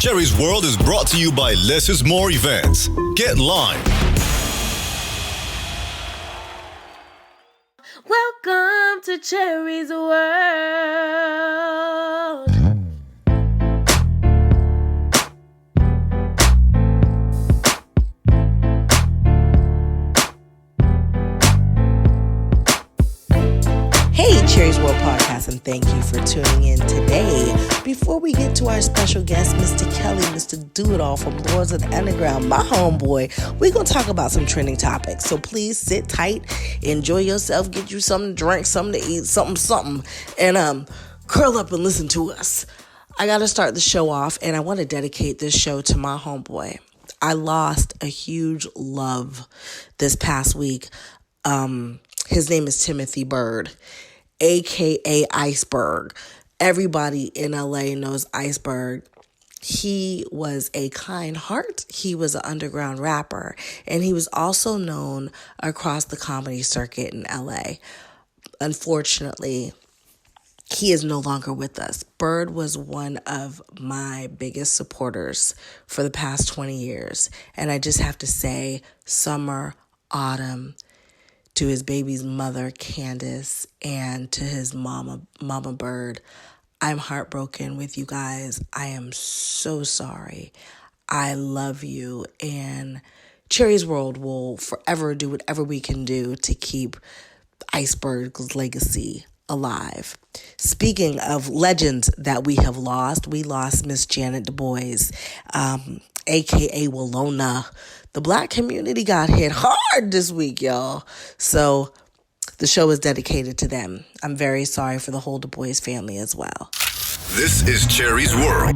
Cherie's World is brought to you by Less is More Events. Get Lime. Welcome to Cherie's World. Hey, Cherie's World Podcast, and thank you for tuning in today. Before we get to our special guest, Mr. Kelly, Mr. DoItAll from Lords of the Underground, my homeboy, we're going to talk about some trending topics. So please sit tight, enjoy yourself, get you something to drink, something to eat, something, and curl up and listen to us. I got to start the show off, and I want to dedicate this show to my homeboy. I lost a huge love this past week. His name is Timothy Bird, a.k.a. Iceberg. Everybody in LA knows Iceberg. He was a kind heart. He was an underground rapper, and he was also known across the comedy circuit in LA. Unfortunately, he is no longer with us. Bird was one of my biggest supporters for the past 20 years. And I just have to say, summer, autumn, to his baby's mother, Candace, and to his mama Bird, I'm heartbroken with you guys. I am so sorry. I love you. And Cherie's World will forever do whatever we can do to keep Iceberg's legacy alive. Speaking of legends that we have lost, we lost Miss Janet Du Bois, a.k.a. Willona. The Black community got hit hard this week, y'all. So the show is dedicated to them. I'm very sorry for the whole Du Bois family as well. This is Cherie's World.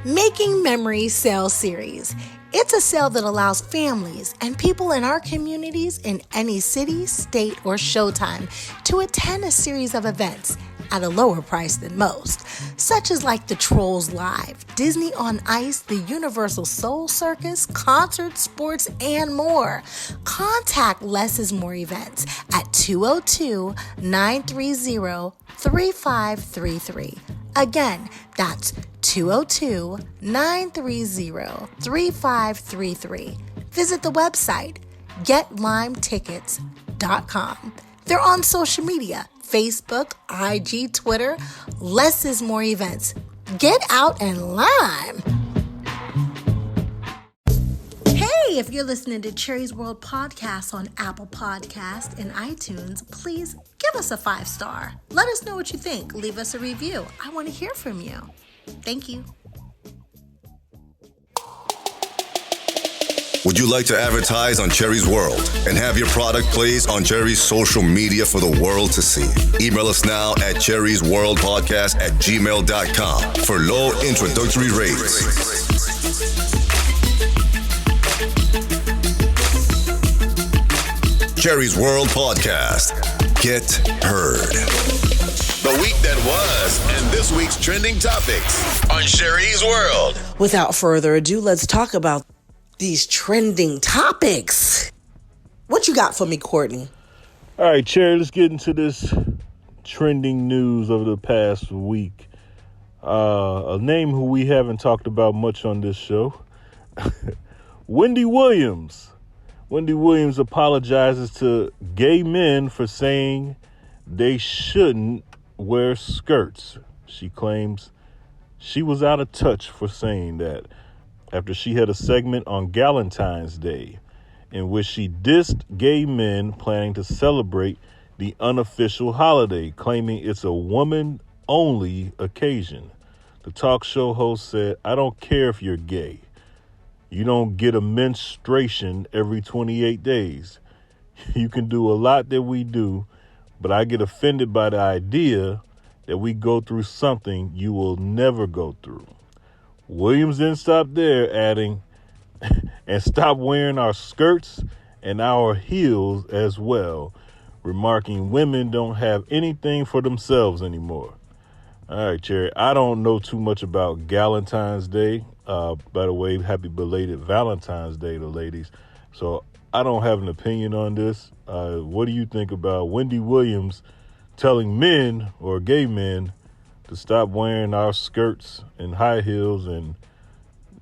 Making Memories Sale Series. It's a sale that allows families and people in our communities in any city, state, or showtime to attend a series of events at a lower price than most, such as like the Trolls Live, Disney on Ice, the Universal Soul Circus, concerts, sports, and more. Contact Less is More Events at 202-930-3533. Again, that's 202-930-3533. Visit the website, getlimetickets.com. They're on social media, Facebook, IG, Twitter. Less is More Events. Get out and lime. Hey, if you're listening to Cherie's World Podcast on Apple Podcast and iTunes, please give us a 5-star. Let us know what you think. Leave us a review. I want to hear from you. Thank you. Would you like to advertise on Cherie's World and have your product placed on Cherie's social media for the world to see? Email us now at cheriesworldpodcast@gmail.com for low introductory rates. Cherie's World Podcast. Get heard. The week that was and this week's trending topics on Cherie's World. Without further ado, let's talk about these trending topics. What you got for me, Courtney? All right, Cherie, let's get into this trending news of the past week. A name who we haven't talked about much on this show. Wendy Williams. Wendy Williams apologizes to gay men for saying they shouldn't wear skirts. She claims she was out of touch for saying that after she had a segment on Galentine's Day in which she dissed gay men planning to celebrate the unofficial holiday, claiming it's a woman-only occasion. The talk show host said, "I don't care if you're gay. You don't get a menstruation every 28 days. You can do a lot that we do, but I get offended by the idea that we go through something you will never go through." Williams didn't stop there, adding, "and stop wearing our skirts and our heels as well," remarking women don't have anything for themselves anymore. All right, Cherie, I don't know too much about Galentine's Day. By the way, happy belated Valentine's Day to ladies. So I don't have an opinion on this. What do you think about Wendy Williams telling men or gay men to stop wearing our skirts and high heels and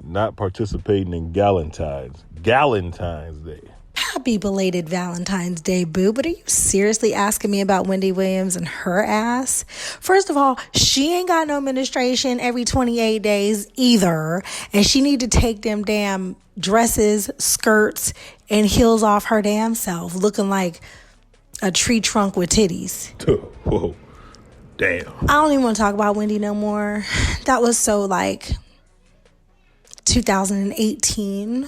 not participating in Galentine's Day. Happy belated Valentine's Day, boo. But are you seriously asking me about Wendy Williams and her ass? First of all, she ain't got no menstruation every 28 days either. And she need to take them damn dresses, skirts, and heels off her damn self, looking like a tree trunk with titties. Whoa. Damn. I don't even want to talk about Wendy no more. That was so 2018.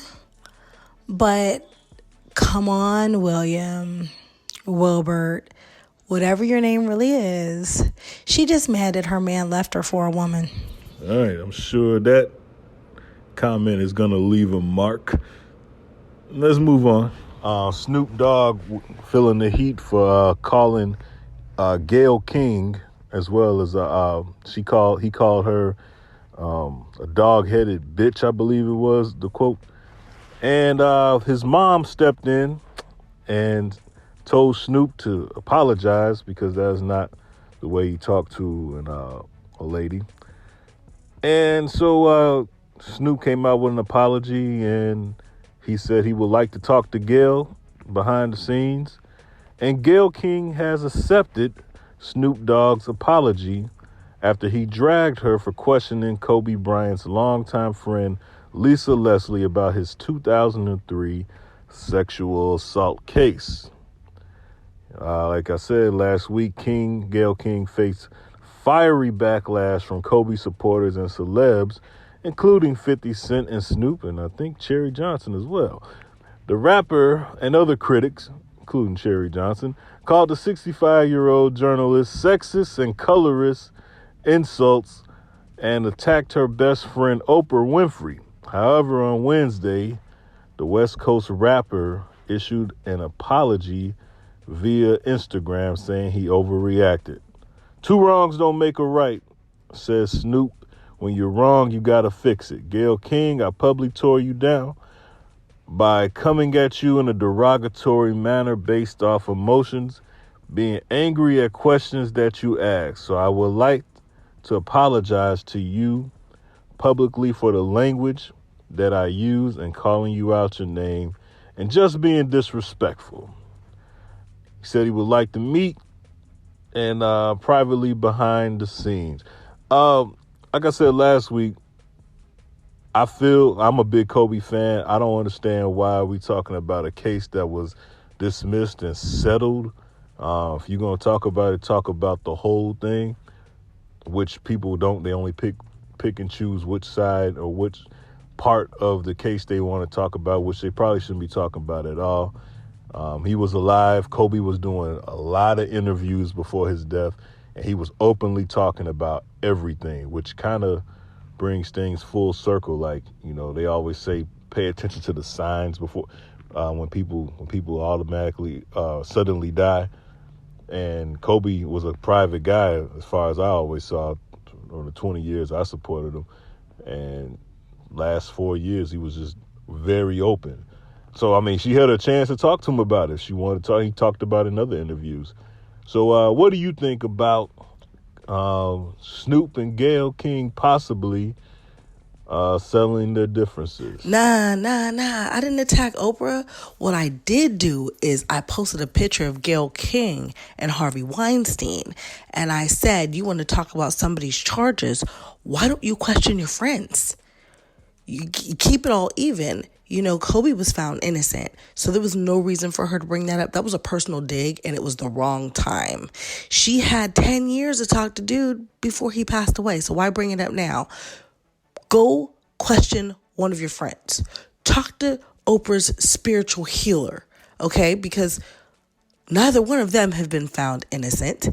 But come on, Wilbert, whatever your name really is. She just mad that her man left her for a woman. All right, I'm sure that comment is going to leave a mark. Let's move on. Snoop Dogg feeling the heat for calling Gayle King, as well as he called her a dog-headed bitch, I believe it was the quote. And his mom stepped in and told Snoop to apologize because that's not the way he talked to a lady. And so Snoop came out with an apology, and he said he would like to talk to Gayle behind the scenes. And Gayle King has accepted Snoop Dogg's apology after he dragged her for questioning Kobe Bryant's longtime friend Lisa Leslie about his 2003 sexual assault case. Like I said last week, Gayle King faced fiery backlash from Kobe supporters and celebs, including 50 Cent and Snoop, and I think Cherie Johnson as well. The rapper and other critics, including Cherie Johnson, called the 65-year-old journalist sexist and colorist insults and attacked her best friend Oprah Winfrey. However, on Wednesday, the West Coast rapper issued an apology via Instagram saying he overreacted. Two wrongs don't make a right, says Snoop. When you're wrong, you gotta fix it. Gayle King, I publicly tore you down by coming at you in a derogatory manner based off emotions, being angry at questions that you asked. So I would like to apologize to you publicly for the language that I use and calling you out your name and just being disrespectful. He said he would like to meet and privately behind the scenes. Like I said last week, I'm a big Kobe fan. I don't understand why we talking about a case that was dismissed and settled. If you're going to talk about it, talk about the whole thing, which people don't. They only pick and choose which side or which part of the case they want to talk about, which they probably shouldn't be talking about at all. He was alive. Kobe was doing a lot of interviews before his death, and he was openly talking about everything, which kind of brings things full circle. Like, they always say, pay attention to the signs before when people automatically suddenly die. And Kobe was a private guy, as far as I always saw, over the 20 years I supported him. And last 4 years, he was just very open. So, she had a chance to talk to him about it. She wanted to talk. He talked about it in other interviews. So, what do you think about Snoop and Gayle King possibly settling their differences? Nah. I didn't attack Oprah. What I did do is I posted a picture of Gayle King and Harvey Weinstein. And I said, you want to talk about somebody's charges? Why don't you question your friends? You keep it all even. Kobe was found innocent, so there was no reason for her to bring that up. That was a personal dig, and it was the wrong time. She had 10 years to talk to dude before he passed away, so why bring it up now? Go question one of your friends. Talk to Oprah's spiritual healer, okay? Because neither one of them have been found innocent,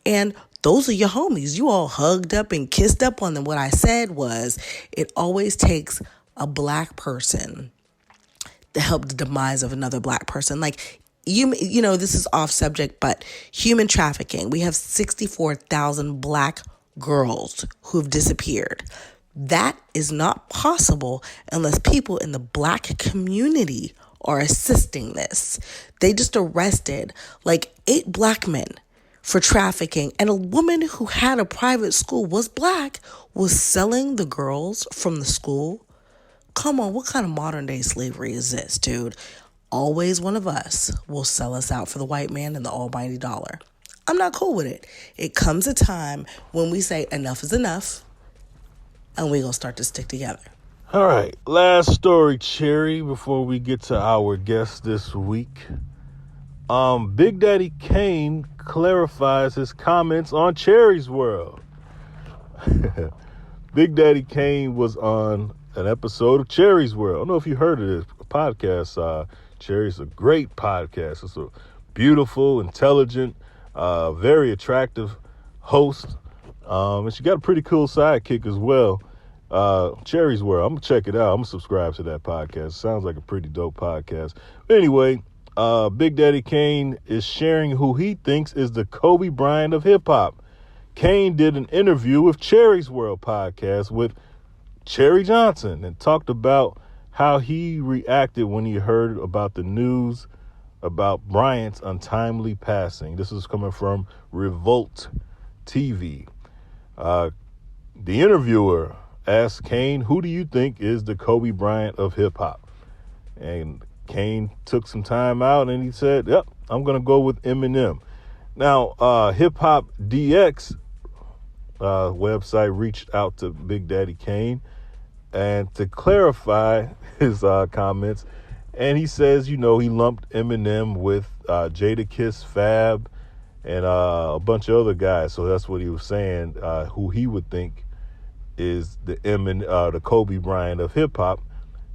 and those are your homies. You all hugged up and kissed up on them. What I said was, it always takes a black person to help the demise of another black person. Like, this is off subject, but human trafficking. We have 64,000 black girls who have disappeared. That is not possible unless people in the black community are assisting this. They just arrested 8 black men for trafficking, and a woman who had a private school, was black, was selling the girls from the school. Come on, what kind of modern day slavery is this, dude? Always one of us will sell us out for the white man and the almighty dollar. I'm not cool with it. It comes a time when we say enough is enough, and we're going to start to stick together. All right, last story, Cherie, before we get to our guest this week. Big Daddy Kane clarifies his comments on Cherie's World. Big Daddy Kane was on an episode of Cherie's World. I don't know if you heard of this podcast. Cherie's a great podcast. It's a beautiful, intelligent, very attractive host. And she got a pretty cool sidekick as well. Cherie's World. I'm going to check it out. I'm going to subscribe to that podcast. Sounds like a pretty dope podcast. But anyway, Big Daddy Kane is sharing who he thinks is the Kobe Bryant of hip-hop. Kane did an interview with Cherie's World podcast with Cherie Johnson and talked about how he reacted when he heard about the news about Bryant's untimely passing. This is coming from Revolt TV. The interviewer asked Kane, who do you think is the Kobe Bryant of hip-hop? And Kane took some time out and he said, yep, I'm going to go with Eminem. Now, Hip Hop DX website reached out to Big Daddy Kane and to clarify his comments. And he says, he lumped Eminem with Jadakiss, Fab, and a bunch of other guys. So that's what he was saying, who he would think is the Kobe Bryant of hip hop.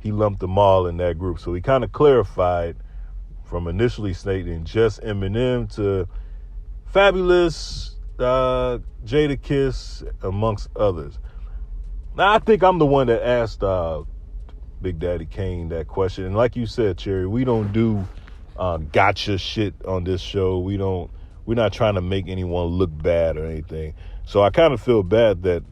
He lumped them all in that group. So he kind of clarified from initially stating just Eminem to Fabulous, Jadakiss, amongst others. Now, I think I'm the one that asked Big Daddy Kane that question. And like you said, Cherie, we don't do gotcha shit on this show. We're not trying to make anyone look bad or anything. So I kind of feel bad that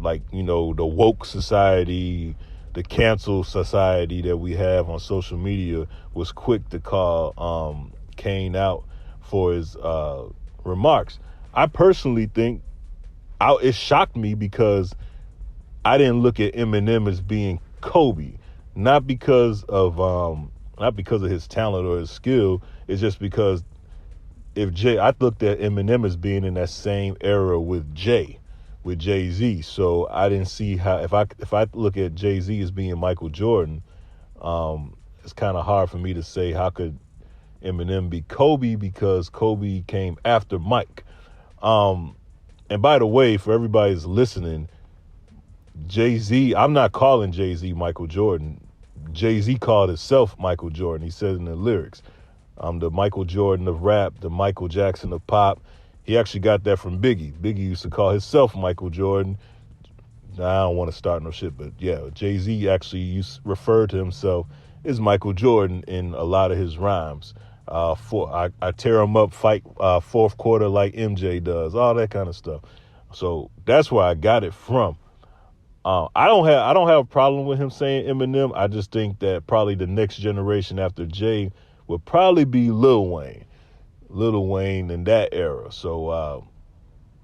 like, the woke society, the cancel society that we have on social media was quick to call Kane out for his remarks. I personally think it shocked me because I didn't look at Eminem as being Kobe, not because of his talent or his skill. It's just because I looked at Eminem as being in that same era with Jay-Z. So I didn't see how, if I look at Jay-Z as being Michael Jordan, it's kind of hard for me to say how could Eminem be Kobe, because Kobe came after Mike. And by the way, for everybody who's listening, Jay-Z, I'm not calling Jay-Z Michael Jordan. Jay-Z called himself Michael Jordan. He said in the lyrics, I'm the Michael Jordan of rap, the Michael Jackson of pop. He actually got that from Biggie. Biggie used to call himself Michael Jordan. Now, I don't want to start no shit, but yeah, Jay-Z actually referred to himself as Michael Jordan in a lot of his rhymes. I tear him up, fight fourth quarter like MJ does, all that kind of stuff. So that's where I got it from. I don't have a problem with him saying Eminem. I just think that probably the next generation after Jay would probably be Lil Wayne in that era. So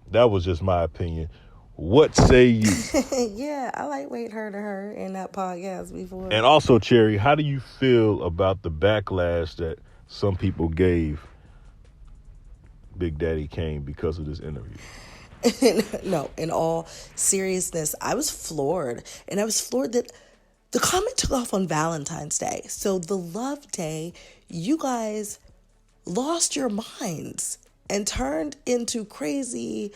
that was just my opinion. What say you? Yeah, I lightweight her in that podcast before. And also, Cherie, how do you feel about the backlash that some people gave Big Daddy Kane because of this interview? No, in all seriousness, I was floored. And I was floored that the comment took off on Valentine's Day. So the love day, you guys lost your minds and turned into crazy,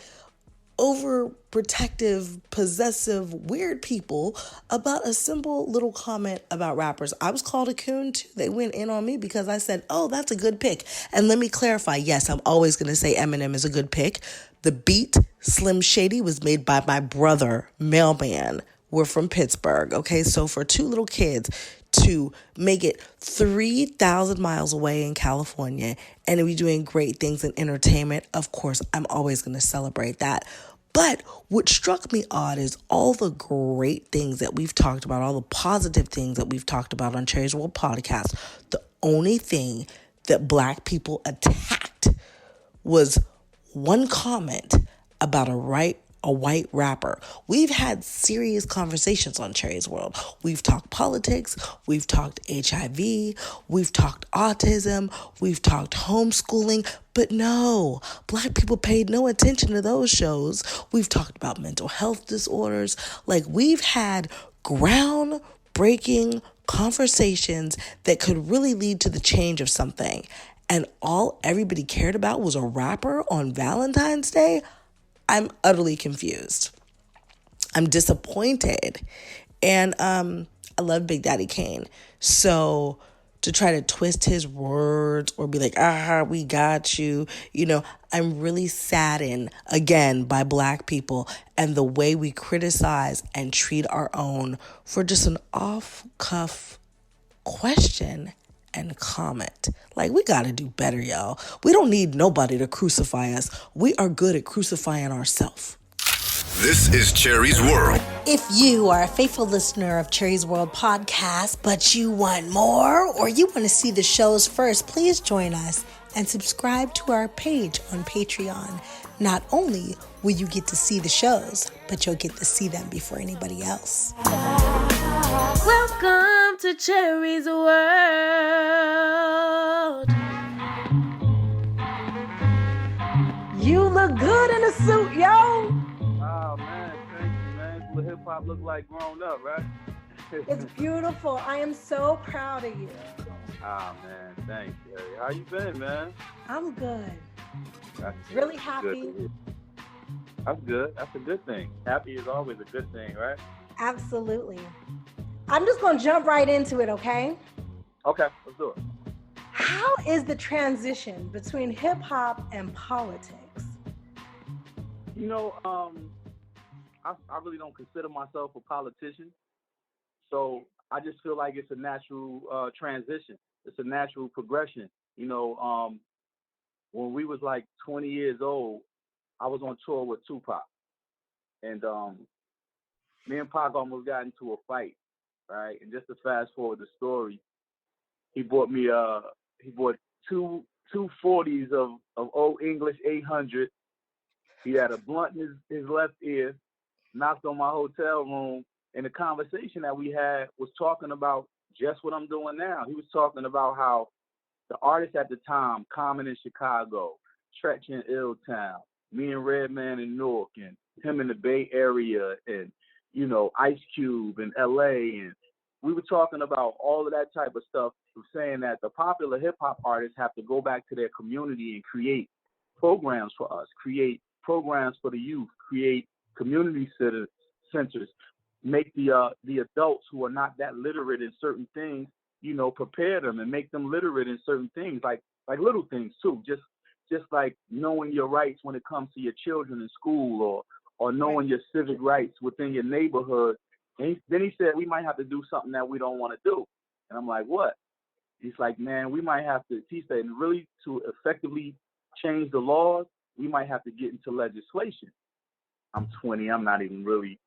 overprotective, possessive, weird people about a simple little comment about rappers. I was called a coon too. They went in on me because I said, oh, that's a good pick. And let me clarify. Yes, I'm always going to say Eminem is a good pick. The beat, Slim Shady, was made by my brother, Mailman. We're from Pittsburgh. Okay, so for two little kids to make it 3,000 miles away in California and to be doing great things in entertainment, of course, I'm always going to celebrate that. But what struck me odd is all the great things that we've talked about, all the positive things that we've talked about on Cherie's World podcast. The only thing that Black people attacked was one comment about a white rapper. We've had serious conversations on Cherie's World. We've talked politics, we've talked HIV, we've talked autism, we've talked homeschooling, but no, Black people paid no attention to those shows. We've talked about mental health disorders. Like, we've had groundbreaking conversations that could really lead to the change of something. And all everybody cared about was a rapper on Valentine's Day. I'm utterly confused. I'm disappointed. And I love Big Daddy Kane. So to try to twist his words or be like, we got you, I'm really saddened, again, by Black people and the way we criticize and treat our own for just an off-cuff question and comment. Like, we gotta do better, y'all. We don't need nobody to crucify us. We are good at crucifying ourselves. This is Cherie's World. If you are a faithful listener of Cherie's World podcast, but you want more or you want to see the shows first, please join us and subscribe to our page on Patreon. Not only will you get to see the shows, but you'll get to see them before anybody else. Welcome to Cherie's World. You look good in a suit, yo. Oh man, thank you, man. What hip hop look like grown up, right? It's beautiful. I am so proud of you. Ah man, thanks, Cherie. How you been, man? I'm good. That's Really good. happy. That's good. That's a good thing. Happy is always a good thing, right? Absolutely. I'm just going to jump right into it, okay? Okay, let's do it. How is the transition between hip hop and politics? You know, I really don't consider myself a politician, so I just feel like it's a natural transition. It's a natural progression. You know, when we was like 20 years old, I was on tour with Tupac, and me and Pac almost got into a fight, right? And just to fast forward the story, he bought two 40s of old English 800. He had a blunt in his left ear, knocked on my hotel room, and the conversation that we had was talking about just what I'm doing now. He was talking about how the artists at the time, Common in Chicago, Tretch in Illtown, me and Redman in Newark, and him in the Bay Area, and, you know, Ice Cube in LA, and we were talking about all of that type of stuff, saying that the popular hip hop artists have to go back to their community and create programs for us, create programs for the youth, create community centers, make the adults who are not that literate in certain things, you know, prepare them and make them literate in certain things, like little things too, just like knowing your rights when it comes to your children in school, or knowing your civic rights within your neighborhood. And then he said, we might have to do something that we don't want to do. And I'm like, what? He's like, man, we might have to, he said, really to effectively change the laws, we might have to get into legislation. I'm 20, I'm not even really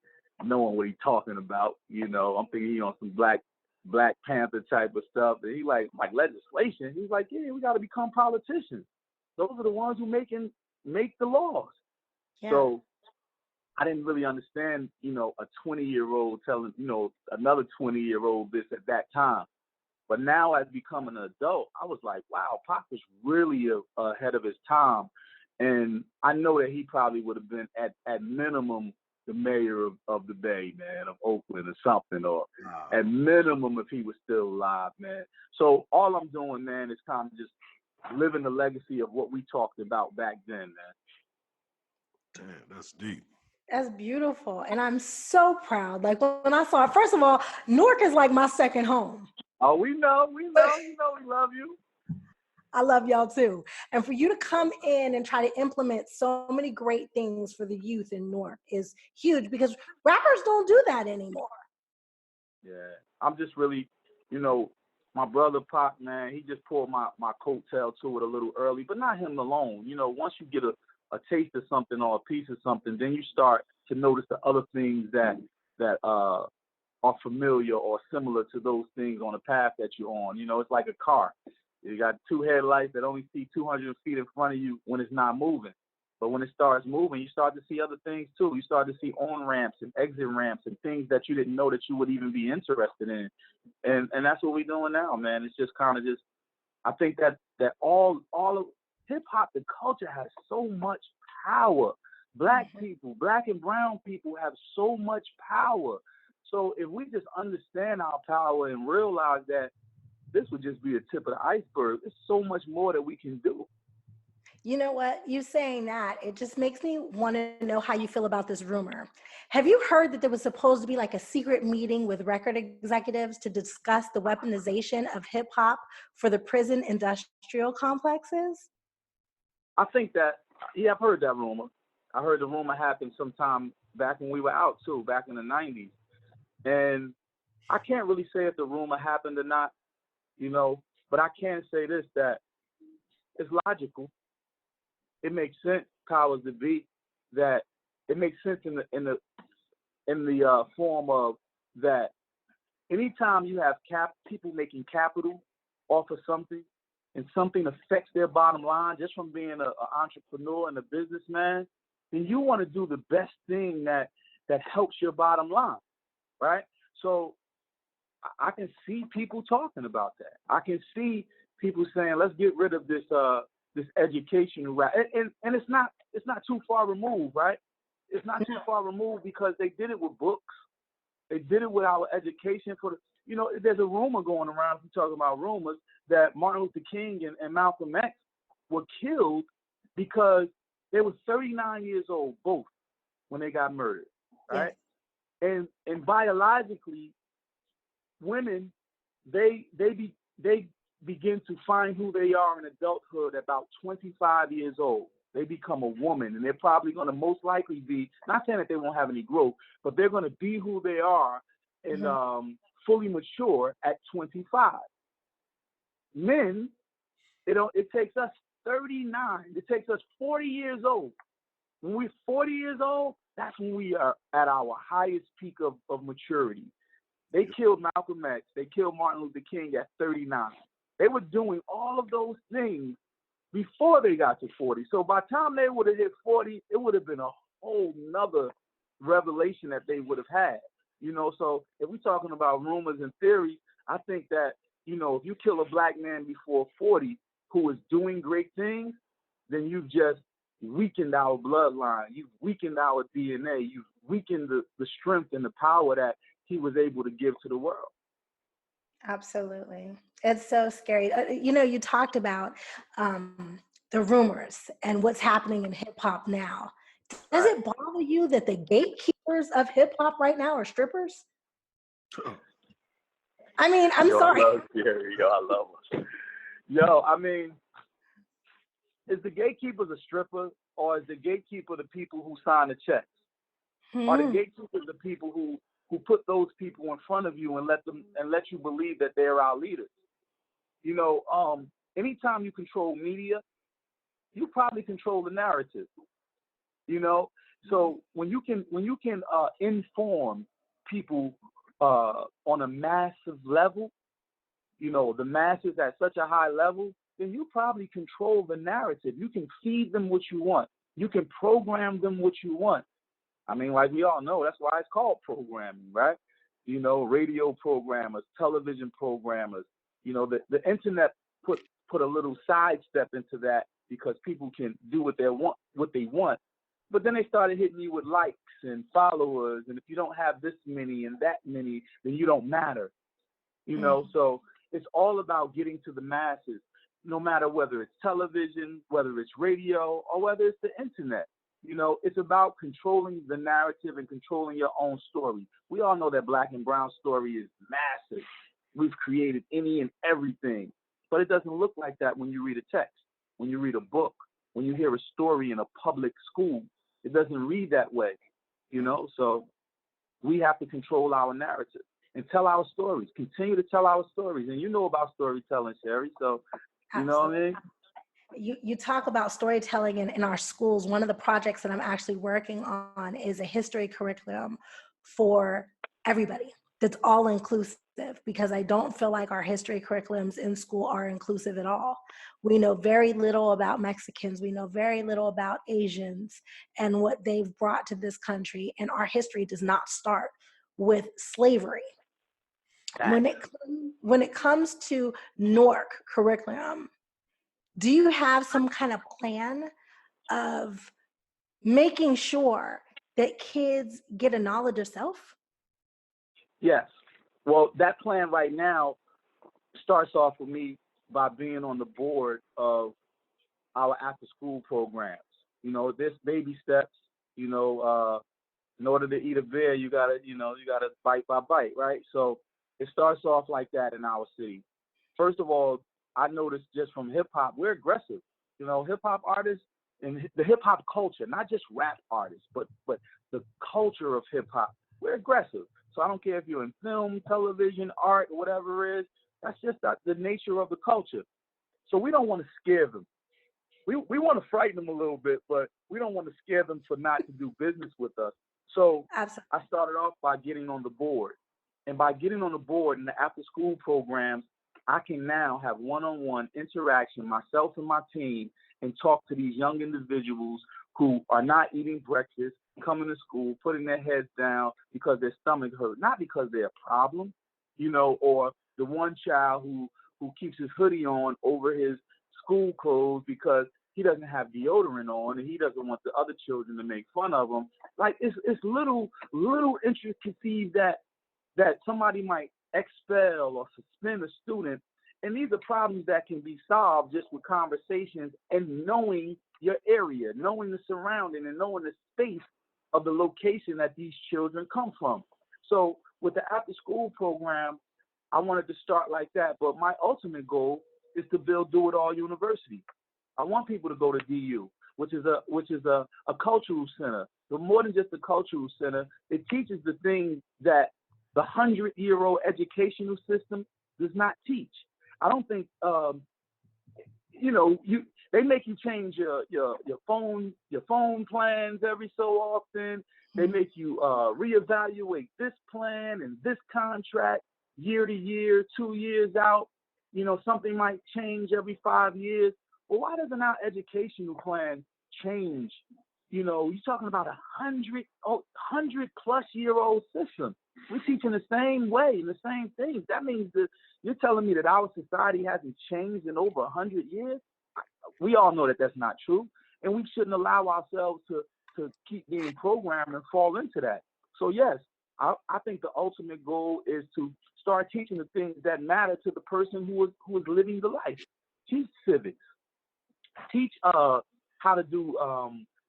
knowing what he's talking about. You know, I'm thinking, you know, some Black Panther type of stuff. And he like legislation? He's like, yeah, we got to become politicians. Those are the ones who make the laws. Yeah. So I didn't really understand, you know, a 20-year-old telling, you know, another 20-year-old this at that time. But now as becoming an adult, I was like, wow, Pac was really ahead of his time. And I know that he probably would have been at minimum the mayor of the Bay, man, of Oakland or something, or at minimum if he was still alive, man. So all I'm doing, man, is kind of just living the legacy of what we talked about back then, man. Damn, that's deep. That's beautiful. And I'm so proud. Like, when I saw it, first of all, Newark is like my second home. Oh, we know, we love you. I love y'all too. And for you to come in and try to implement so many great things for the youth in Newark is huge, because rappers don't do that anymore. Yeah, I'm just really, you know, my brother Pac, man, he just pulled my coattail to it a little early, but not him alone. You know, once you get a taste of something or a piece of something, then you start to notice the other things that are familiar or similar to those things on the path that you're on. You know, it's like a car. You got two headlights that only see 200 feet in front of you when it's not moving. But when it starts moving, you start to see other things too. You start to see on ramps and exit ramps and things that you didn't know that you would even be interested in. And that's what we're doing now, man. It's just kind of just, I think that all of hip hop, the culture has so much power. Black people, black and brown people have so much power. So if we just understand our power and realize that this would just be the tip of the iceberg, there's so much more that we can do. You know what? You saying that, it just makes me want to know how you feel about this rumor. Have you heard that there was supposed to be like a secret meeting with record executives to discuss the weaponization of hip hop for the prison industrial complexes? I think that, yeah, I've heard that rumor. I heard the rumor happened sometime back when we were out too, back in the 90s. And I can't really say if the rumor happened or not, but I can say this, that it's logical. It makes sense, powers that be, that it makes sense in the form of that anytime you have people making capital off of something and something affects their bottom line just from being an entrepreneur and a businessman, then you want to do the best thing that helps your bottom line, right? So I can see people talking about that. I can see people saying, let's get rid of this education route. And it's not too far removed, right? It's not too far removed because they did it with books. They did it with our education there's a rumor going around, if you're talking about rumors, that Martin Luther King and Malcolm X were killed because they were 39 years old, both, when they got murdered, right? Yes. And biologically, women, they begin to find who they are in adulthood at about 25 years old. They become a woman, and they're probably going to most likely be, not saying that they won't have any growth, but they're going to be who they are and fully mature at 25. Men, it takes us 39. It takes us 40 years old. When we're 40 years old, that's when we are at our highest peak of maturity. They killed Malcolm X. They killed Martin Luther King at 39. They were doing all of those things before they got to 40. So by the time they would have hit 40, it would have been a whole nother revelation that they would have had. So if we're talking about rumors and theories, I think that, if you kill a black man before 40 who is doing great things, then you've just weakened our bloodline. You've weakened our DNA. You've weakened the strength and the power that he was able to give to the world. Absolutely. It's so scary. You talked about the rumors and what's happening in hip hop now. Does it bother you that the gatekeepers of hip hop right now are strippers? I mean, I'm sorry. I love Cherie. I love her. I mean, is the gatekeepers a stripper, or is the gatekeeper the people who sign the checks? Are the gatekeepers the people who put those people in front of you and let you believe that they're our leaders? Anytime you control media, you probably control the narrative. So when you can inform people on a massive level, the masses at such a high level, then you probably control the narrative. You can feed them what you want. You can program them what you want. I mean, like we all know, that's why it's called programming, right? Radio programmers, television programmers. The internet put a little sidestep into that because people can do what they want. But then they started hitting you with likes and followers, and if you don't have this many and that many, then you don't matter. So it's all about getting to the masses, no matter whether it's television, whether it's radio, or whether it's the internet. It's about controlling the narrative and controlling your own story. We all know that black and brown story is massive. We've created any and everything, but it doesn't look like that when you read a text, when you read a book, when you hear a story in a public school. It doesn't read that way, so we have to control our narrative and tell our stories, continue to tell our stories. And you know about storytelling, Cherie, so you know what I mean? You talk about storytelling in our schools. One of the projects that I'm actually working on is a history curriculum for everybody, that's all inclusive, because I don't feel like our history curriculums in school are inclusive at all. We know very little about Mexicans. We know very little about Asians and what they've brought to this country. And our history does not start with slavery. When it comes to NORC curriculum, do you have some kind of plan of making sure that kids get a knowledge of self? Yes. Well, that plan right now starts off with me by being on the board of our after-school programs. You know, there's baby steps. You know, in order to eat a bear, you gotta bite by bite, right? So it starts off like that in our city. First of all, I noticed just from hip hop, we're aggressive. You know, hip hop artists and the hip hop culture, not just rap artists, but the culture of hip hop, we're aggressive. So I don't care if you're in film, television, art, whatever it is. That's just the nature of the culture. So we don't want to scare them. We want to frighten them a little bit, but we don't want to scare them for not to do business with us. So Absolutely. I started off by getting on the board. And by getting on the board in the after-school programs, I can now have one-on-one interaction, myself and my team, and talk to these young individuals who are not eating breakfast, coming to school, putting their heads down because their stomach hurt, not because they're a problem, you know, or the one child who keeps his hoodie on over his school clothes because he doesn't have deodorant on and he doesn't want the other children to make fun of him. Like it's little intricacies that somebody might expel or suspend a student. And these are problems that can be solved just with conversations and knowing your area, knowing the surrounding and knowing the space of the location that these children come from. So with the after school program, I wanted to start like that. But my ultimate goal is to build DoItAll University. I want people to go to DU, which is a cultural center. But more than just a cultural center, it teaches the things that the 100-year-old educational system does not teach. I don't think they make you change your phone plans every so often. They make you reevaluate this plan and this contract year to year, 2 years out. You know, something might change every 5 years. Well, why doesn't our educational plan change? You know, you're talking about 100-plus-year-old system. We're teaching the same way and the same things. That means that you're telling me that our society hasn't changed in over 100 years? We all know that that's not true. And we shouldn't allow ourselves to keep being programmed and fall into that. So, yes, I think the ultimate goal is to start teaching the things that matter to the person who is living the life. Teach civics. Teach how to do,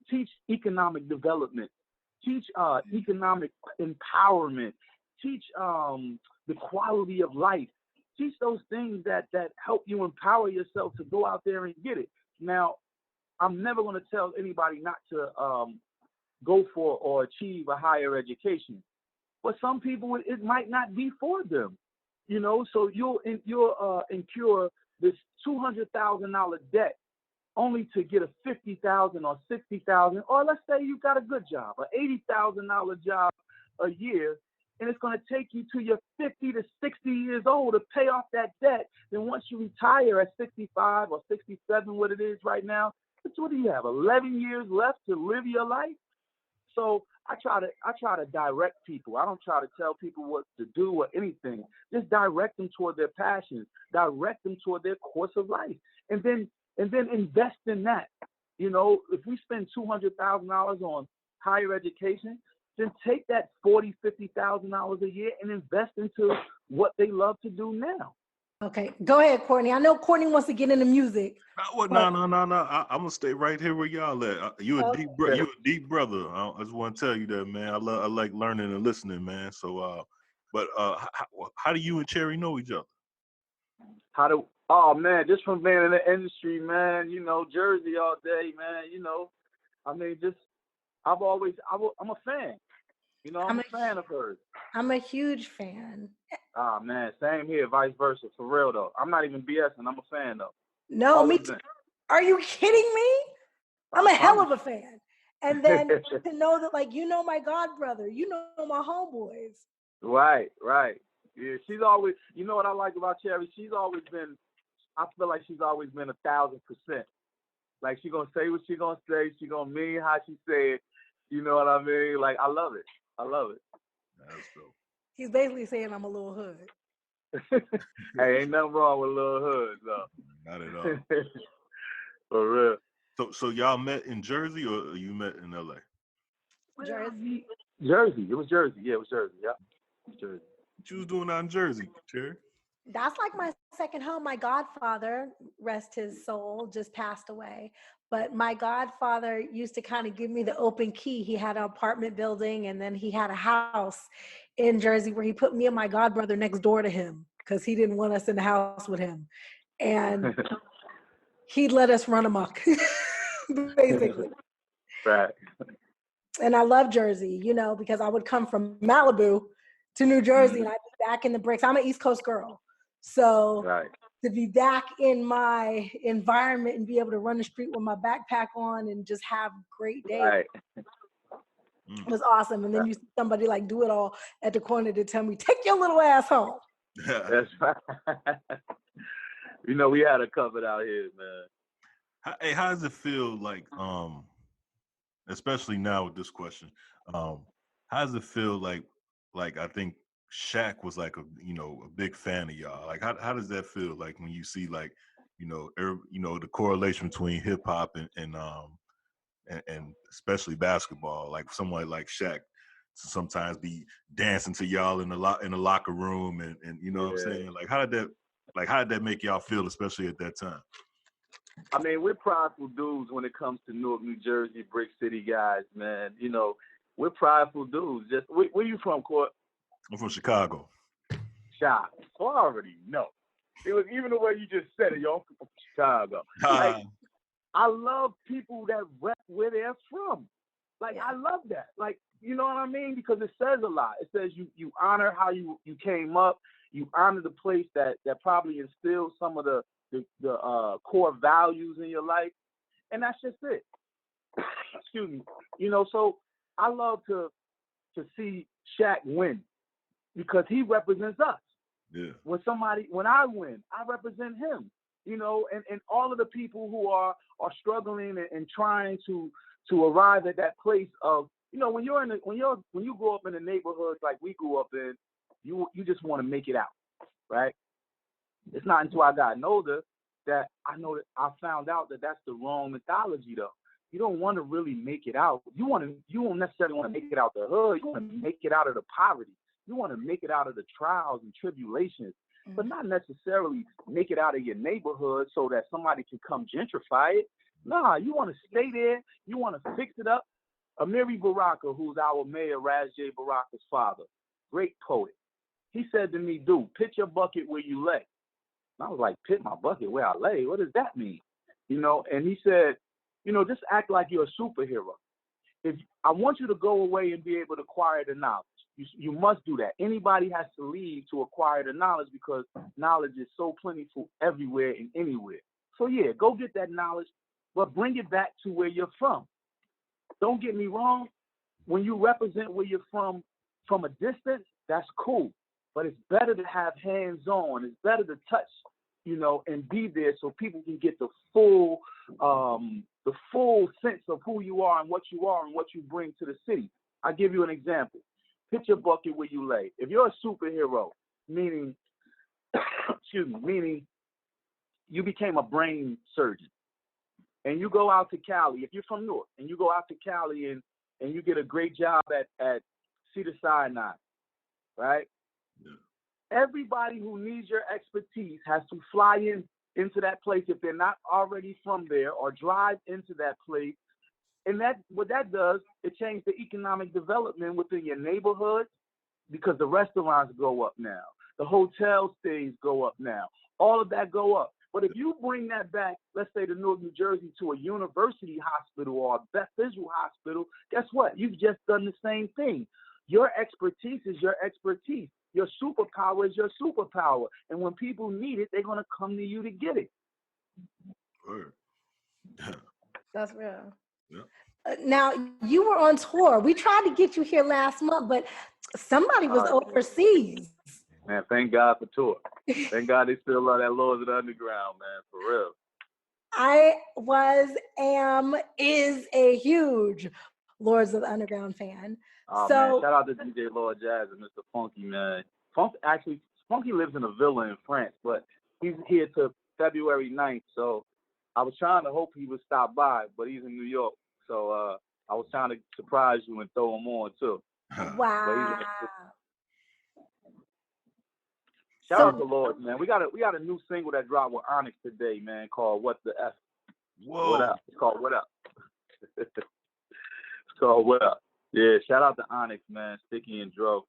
teach economic development. Teach economic empowerment. Teach the quality of life. Teach those things that help you empower yourself to go out there and get it. Now, I'm never going to tell anybody not to go for or achieve a higher education. But some people, it might not be for them. You know, so you'll incur this $200,000 debt only to get a $50,000 or $60,000, or let's say you got a good job, an $80,000 job a year, and it's going to take you to your 50 to 60 years old to pay off that debt. Then once you retire at 65 or 67, what it is right now, what do you have? 11 years left to live your life. So I try to direct people. I don't try to tell people what to do or anything. Just direct them toward their passions. Direct them toward their course of life, and then invest in that. You know, if we spend $200,000 on higher education, then take that $40,000-$50,000 a year and invest into what they love to do now. Okay, go ahead, Courtney. I know Courtney wants to get into music. No. I'm gonna stay right here where y'all at. You a deep brother. I just want to tell you that, man. I like learning and listening, man. So, how do you and Cherie know each other? Oh man, just from being in the industry, man. You know, Jersey all day, man. You know, I mean, I'm a fan. You know, I'm a fan of hers. I'm a huge fan. Ah, man, same here, vice versa, for real, though. I'm not even BSing. I'm a fan, though. No, me too. Are you kidding me? I'm a hell of a fan. And then to know that, like, you know my god brother, you know my homeboys. Right, right. Yeah, she's always. You know what I like about Cherie? She's always been. I feel like she's always been 1,000%. Like she gonna say what she gonna say. She gonna mean how she say it. You know what I mean? Like I love it. I love it. That's dope. He's basically saying I'm a little hood. Hey, ain't nothing wrong with Lil Hood, though. Not at all. For real. So y'all met in Jersey or you met in LA? Jersey. Jersey. It was Jersey. Yeah, it was Jersey. Yeah. Jersey. What you was doing out in Jersey, Cherie? That's like my second home. My godfather, rest his soul, just passed away. But my godfather used to kind of give me the open key. He had an apartment building and then he had a house in Jersey where he put me and my godbrother next door to him because he didn't want us in the house with him. And he'd let us run amok, basically. Right. And I love Jersey, you know, because I would come from Malibu to New Jersey and I'd be back in the bricks. I'm an East Coast girl. So Right. to be back in my environment and be able to run the street with my backpack on and just have great days Right. was awesome. And then you see somebody like DoItAll at the corner to tell me, take your little ass home. That's right. You know, we had a covered out here, man. Hey, how does it feel like, especially now with this question, how does it feel like I think Shaq was like a big fan of y'all. Like how does that feel like when you see like, the correlation between hip hop and especially basketball, like someone like Shaq sometimes be dancing to y'all in the locker room and you know what I'm saying? Like how did that make y'all feel, especially at that time? I mean, we're prideful dudes when it comes to Newark, New Jersey, Brick City guys, man. You know, we're prideful dudes. Just where you from, Court? I'm from Chicago. Shai. So I already know. It was even the way you just said it, yo. I'm from Chicago. Like, I love people that rep where they're from. Like, I love that. Like, you know what I mean? Because it says a lot. It says you honor how you came up. You honor the place that probably instilled some of the core values in your life. And that's just it. Excuse me. You know, so I love to see Shaq win because he represents us. Yeah. When I win, I represent him. You know, and all of the people who are struggling and trying to arrive at that place of, you know, when you grow up in the neighborhoods like we grew up in, you just want to make it out, right? It's not until I got older that I found out that that's the wrong mythology, though. You don't want to really make it out. You don't necessarily want to make it out the hood. You want to make it out of the poverty. You want to make it out of the trials and tribulations, but not necessarily make it out of your neighborhood so that somebody can come gentrify it. Nah, you want to stay there. You want to fix it up. Amiri Baraka, who's our mayor, Raz J. Baraka's father, great poet. He said to me, dude, pitch your bucket where you lay. And I was like, pit my bucket where I lay? What does that mean? You know, and he said, you know, just act like you're a superhero. If I want you to go away and be able to acquire the knowledge. You must do that. Anybody has to leave to acquire the knowledge because knowledge is so plentiful everywhere and anywhere. So yeah, go get that knowledge, but bring it back to where you're from. Don't get me wrong. When you represent where you're from a distance, that's cool. But it's better to have hands-on. It's better to touch, you know, and be there so people can get the full sense of who you are and what you bring to the city. I'll give you an example. Pitch your bucket where you lay. If you're a superhero, meaning you became a brain surgeon, and you go out to Cali, if you're from Newark, and you go out to Cali and you get a great job at Cedars-Sinai, right? Yeah. Everybody who needs your expertise has to fly into that place if they're not already from there, or drive into that place. And what that does, it changes the economic development within your neighborhood because the restaurants go up now. The hotel stays go up now. All of that go up. But if you bring that back, let's say to Newark, New Jersey, to a university hospital or a Beth Israel hospital, guess what? You've just done the same thing. Your expertise is your expertise. Your superpower is your superpower. And when people need it, they're going to come to you to get it. Word. That's real. Yeah. Now, you were on tour. We tried to get you here last month, but somebody was overseas. Man, thank God for tour. Thank God they still love that Lords of the Underground, man, for real. I is a huge Lords of the Underground fan. Oh, man, shout out to DJ Lord Jazz and Mr. Funky, man. Funky lives in a villa in France, but he's here till February 9th, so I was trying to hope he would stop by, but he's in New York, so I was trying to surprise you and throw him on, too. Wow. Shout out to Lord, man. We got a new single that dropped with Onyx today, man, called What the F. Whoa. What Up? It's called What Up. It's called What Up. Yeah, shout out to Onyx, man, Sticky and Dro.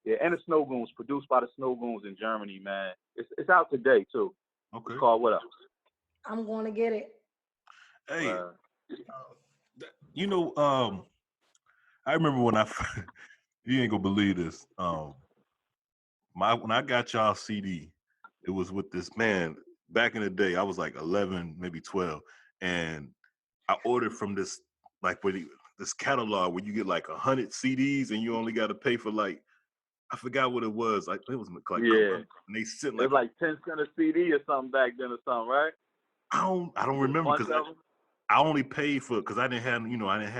Yeah, and the Snow Goons, produced by the Snow Goons in Germany, man. It's out today, too. Okay. It's called What Up. I'm going to get it. Hey, I remember when you ain't gonna believe this. When I got y'all CD, it was with this man. Back in the day, I was like 11, maybe 12, and I ordered from this this catalog where you get like 100 CDs and you only got to pay for like, I forgot what it was. Like it was like, and they sit like, it was like 10 cents a CD or something back then or something, right? I don't remember because I only paid for it because I didn't have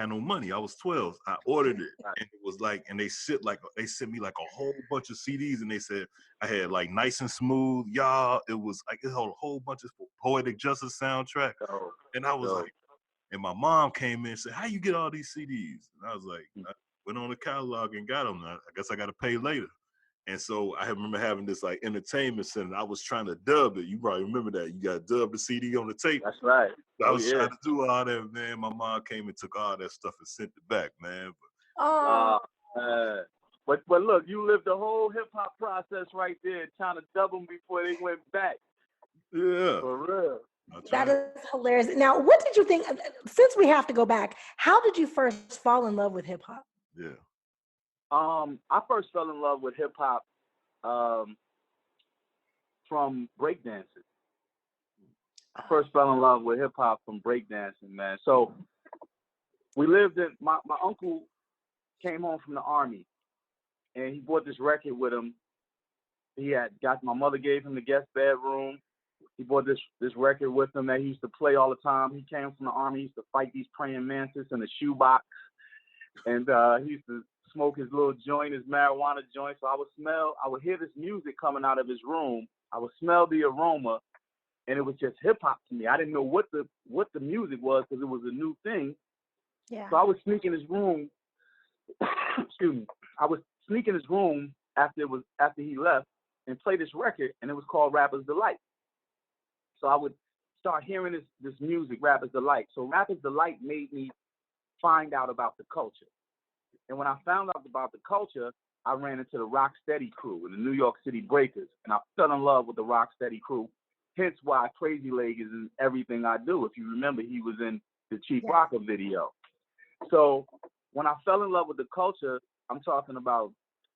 no money. I was 12. I ordered it, and it was like, and they sent me like a whole bunch of CDs, and they said I had like Nice and Smooth, y'all. It was like it had a whole bunch of Poetic Justice soundtrack, and I was like, and my mom came in and said, "How you get all these CDs?" And I was like, I went on the catalog and got them. I guess I got to pay later. And so I remember having this like entertainment center. I was trying to dub it. You probably remember that. You got to dub the CD on the tape. That's right. So I was trying to do all that, man. My mom came and took all that stuff and sent it back, man. But look, you lived the whole hip-hop process right there, trying to dub them before they went back. Yeah. For real. That is hilarious. Now, what did you think, since we have to go back, how did you first fall in love with hip-hop? Yeah. I first fell in love with hip hop from breakdancing. I first fell in love with hip hop from breakdancing, man. So we lived in my uncle came home from the army, and he brought this record with him. He had my mother gave him the guest bedroom. He brought this record with him that he used to play all the time. He came from the army. He used to fight these praying mantis in a shoebox, and he used to smoke his little joint, his marijuana joint. So I would hear this music coming out of his room. I would smell the aroma, and it was just hip hop to me. I didn't know what the music was because it was a new thing. Yeah. So I would sneak in his room. Excuse me. I would sneak in his room after he left and play this record, and it was called Rapper's Delight. So I would start hearing this music, Rapper's Delight. So Rapper's Delight made me find out about the culture. And when I found out about the culture, I ran into the Rocksteady crew and the New York City Breakers, and I fell in love with the Rocksteady crew. Hence why Crazy Leg is in everything I do. If you remember, he was in the Chief Rocker video. So when I fell in love with the culture, I'm talking about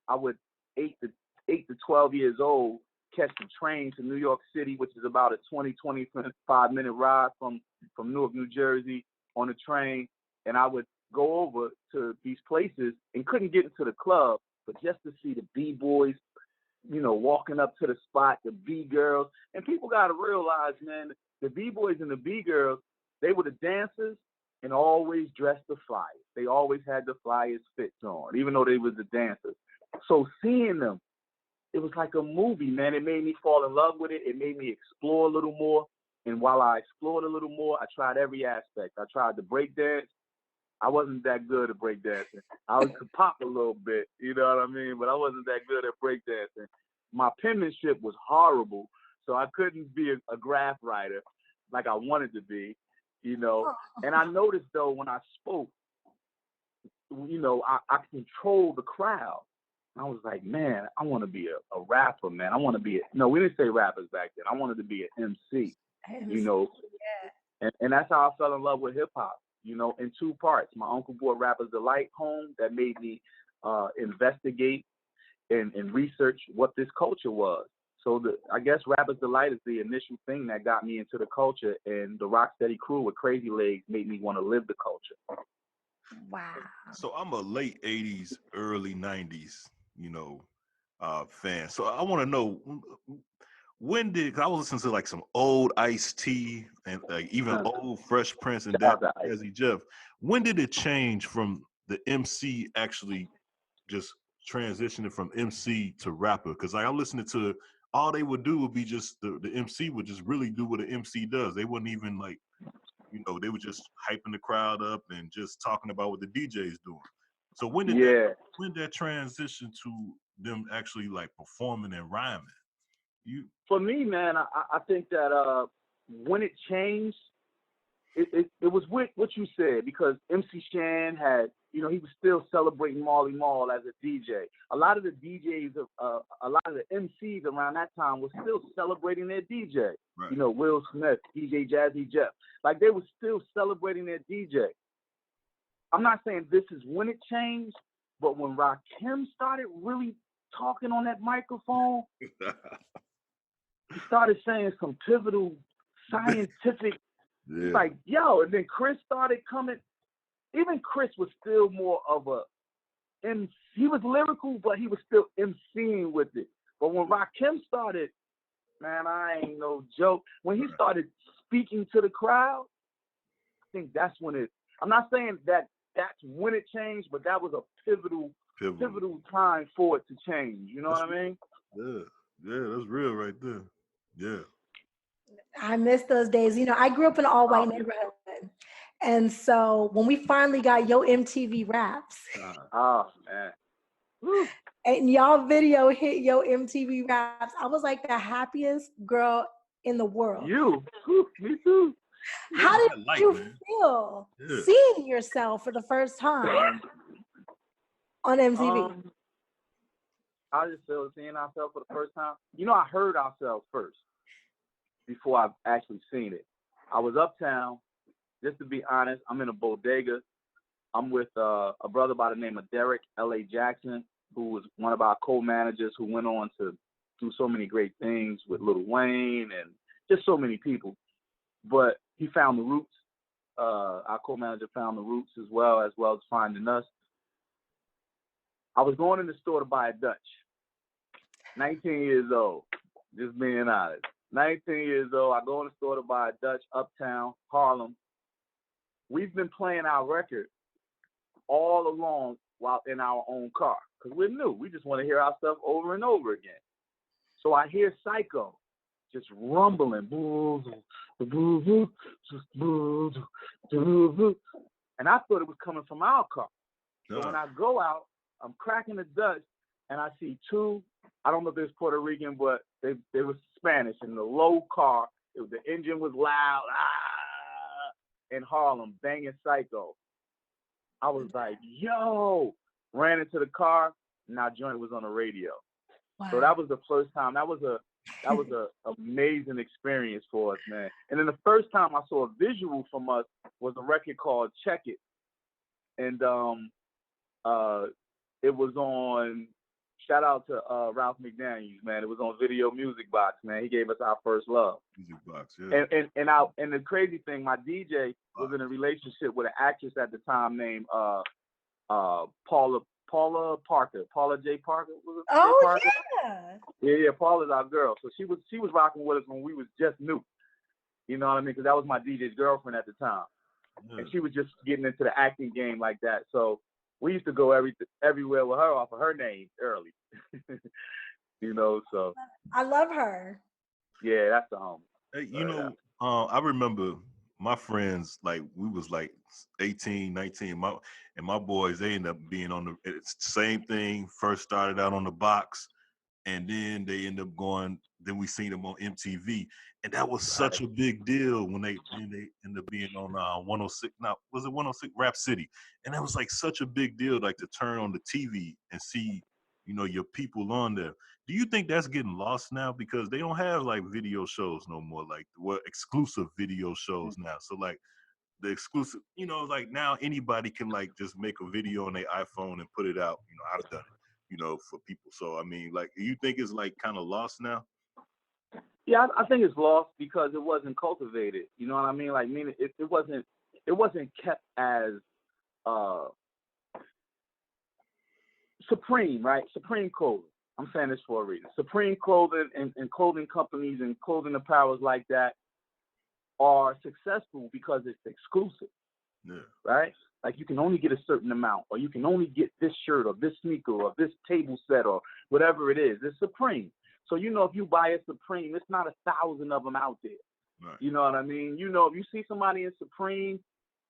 I would 8 to 12 years old catch the train to New York City, which is about a 25 minute ride from Newark, New Jersey, on the train, and I would go over to these places and couldn't get into the club, but just to see the B-boys, walking up to the spot, the B-girls. And people got to realize, man, the B-boys and the B-girls, they were the dancers and always dressed the flyers. They always had the flyers fits on, even though they was the dancers. So seeing them, it was like a movie, man. It made me fall in love with it. It made me explore a little more. And while I explored a little more, I tried every aspect. I tried to break dance. I wasn't that good at breakdancing. I could pop a little bit, you know what I mean? But I wasn't that good at breakdancing. My penmanship was horrible, so I couldn't be a graph writer like I wanted to be, And I noticed, though, when I spoke, I controlled the crowd. I was like, man, I want to be a rapper, man. I want to be we didn't say rappers back then. I wanted to be an MC, And that's how I fell in love with hip-hop. In two parts. My uncle brought Rapper's Delight home that made me investigate and research what this culture was. So I guess Rapper's Delight is the initial thing that got me into the culture, and the Rocksteady crew with Crazy Legs made me want to live the culture. Wow. So I'm a late 80s, early 90s, fan. So I want to know, when did, 'cause I was listening to like some old Ice-T and like even old Fresh Prince and Shout that out to Ice. Jazzy Jeff. When did it change from the MC actually just transitioning from MC to rapper? Because like I listened to, all they would do would be just the MC would just really do what an MC does. They wouldn't even like, they were just hyping the crowd up and just talking about what the DJ's doing. So when did that transition to them actually like performing and rhyming? For me, man, I think that when it changed, it was with what you said, because MC Shan had, he was still celebrating Marley Marl as a DJ. A lot of the DJs, a lot of the MCs around that time were still celebrating their DJ. Right. Will Smith, DJ Jazzy Jeff, like they were still celebrating their DJ. I'm not saying this is when it changed, but when Rakim started really talking on that microphone, he started saying some pivotal scientific, like, yo, and then Chris started coming. Even Chris was still more of a MC. He was lyrical, but he was still MCing with it. But when Rakim started, man, I ain't no joke. When he started speaking to the crowd, I think that's when it, I'm not saying that that's when it changed, but that was a pivotal time for it to change. You know what I mean? Yeah, that's real right there. Yeah. I miss those days. I grew up in an all-white neighborhood. And so when we finally got Yo MTV Raps, oh man, woo, and y'all video hit Yo MTV Raps, I was like the happiest girl in the world. Me too. How did you feel seeing yourself for the first time on MTV? I just feel seeing ourselves for the first time. I heard ourselves first before I've actually seen it. I was uptown. Just to be honest, I'm in a bodega. I'm with a brother by the name of Derek L.A. Jackson, who was one of our co-managers who went on to do so many great things with Lil Wayne and just so many people. But he found the roots. Our co-manager found the roots as well as finding us. I was going in the store to buy a Dutch. 19 years old, just being honest. 19 years old, I go in the store to buy a Dutch, uptown, Harlem. We've been playing our record all along while in our own car because we're new. We just want to hear our stuff over and over again. So I hear Psycho just rumbling. And I thought it was coming from our car. So when I go out, I'm cracking the Dutch and I see two, I don't know if they're Puerto Rican, but they were Spanish in the low car. The engine was loud. In Harlem, banging Psycho. I was like, yo, ran into the car, and our joint was on the radio. Wow. So that was the first time. That was a amazing experience for us, man. And then the first time I saw a visual from us was a record called Check It. And it was on, shout out to Ralph McDaniels, man. It was on Video Music Box, man. He gave us our first love. Music Box, yeah. And the crazy thing, my DJ was in a relationship with an actress at the time named Paula Parker. Paula J. Parker. Was it oh, J. Parker? Yeah. Yeah, Paula's our girl. So she was rocking with us when we was just new. You know what I mean? Because that was my DJ's girlfriend at the time. Yeah. And she was just getting into the acting game like that. So we used to go everywhere with her off of her name early. So. I love her. Yeah, that's the homie. Hey, I remember my friends, like, we was like 18, 19, my boys, they ended up being on the same thing, first started out on the box, and then they end up going, then we seen them on MTV, and that was such a big deal when they ended up being on 106, now, was it 106 Rap City? And that was like such a big deal, like to turn on the TV and see, your people on there. Do you think that's getting lost now? Because they don't have like video shows no more, like exclusive video shows now. So like the exclusive, like now anybody can like just make a video on their iPhone and put it out. I've done it, for people. So I mean, like, do you think it's like kind of lost now? Yeah, I think it's lost because it wasn't cultivated. You know what I mean? Like, meaning it wasn't kept as supreme, right? Supreme clothing. I'm saying this for a reason. Supreme clothing and clothing companies and clothing apparels like that are successful because it's exclusive. Yeah. Right? Like, you can only get a certain amount, or you can only get this shirt or this sneaker or this table set or whatever it is. It's Supreme. So, you know, if you buy a Supreme, it's not 1,000 of them out there. Right. You know what I mean? You know, if you see somebody in Supreme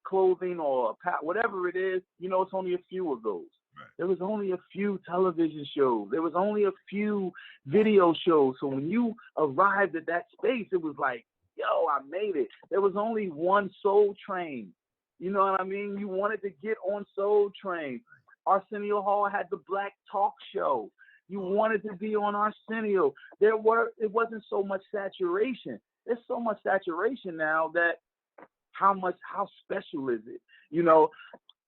clothing or whatever it is, you know, it's only a few of those. Right. There was only a few television shows. There was only a few video shows. So when you arrived at that space, it was like, yo, I made it. There was only one Soul Train. You know what I mean? You wanted to get on Soul Train. Arsenio Hall had the Black Talk Show. You wanted to be on Arsenio. It wasn't so much saturation. There's so much saturation now that how special is it? You know,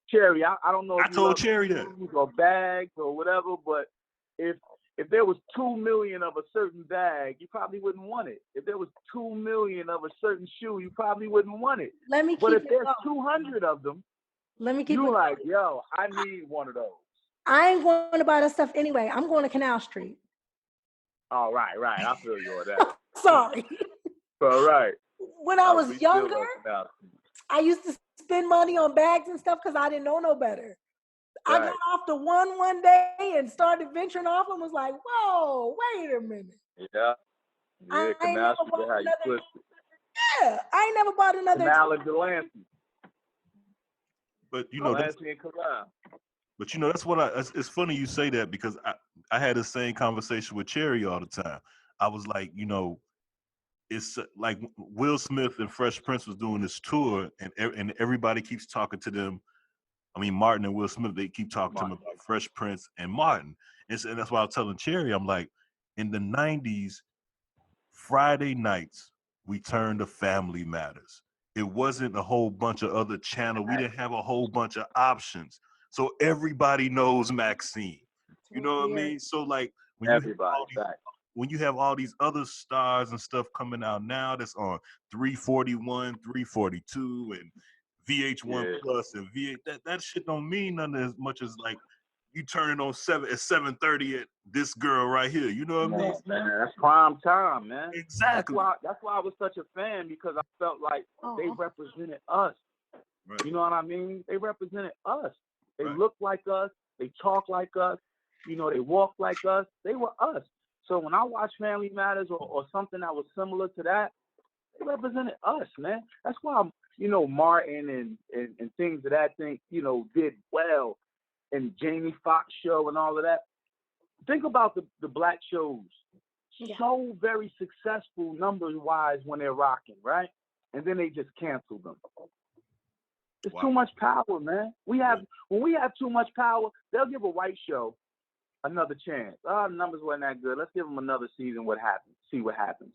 Cherie, I don't know if I told Cherie that. Or bags or whatever, but if there was 2 million of a certain bag, you probably wouldn't want it. If there was 2 million of a certain shoe, you probably wouldn't want it. But if there's 200 of them, you're like, yo, I need one of those. I ain't going to buy that stuff anyway. I'm going to Canal Street. Oh, right. I feel you on that. Sorry. All right. When I was younger, I used to spend money on bags and stuff because I didn't know no better. Right. I got off the one day and started venturing off and was like, whoa, wait a minute. Yeah, Canal Street, how you twist it. Yeah, I ain't never bought another. Canal and Delancey. But, you know, but, you know, that's what it's funny you say that, because I had the same conversation with Cherie all the time. I was like, you know, it's like Will Smith and Fresh Prince was doing this tour, and everybody keeps talking to them. I mean, Martin and Will Smith, they keep talking to him about Fresh Prince and Martin. And that's why I was telling Cherie, I'm like, in the 90s, Friday nights, we turned to Family Matters. It wasn't a whole bunch of other channels. We didn't have a whole bunch of options. So everybody knows Maxine. You know what I mean? So, like, when you have all these other stars and stuff coming out now that's on 341, 342, and VH1 Plus and V8, that shit don't mean nothing as much as, like, you turning on 7:30 at this girl right here. You know what I mean? Man, that's prime time, man. Exactly. That's why I was such a fan, because I felt like they represented us. Right. You know what I mean? They represented us. They looked like us. They talk like us. You know, they walk like us. They were us. So when I watch Family Matters or something that was similar to that, they represented us, man. That's why, you know, Martin and things of that thing, you know, did well. And Jamie Foxx show and all of that. Think about the black shows. So very successful numbers-wise when they're rocking, right? And then they just cancel them. It's too much power, man. When we have too much power, they'll give a white show another chance. The numbers weren't that good. Let's give them another season. See what happens.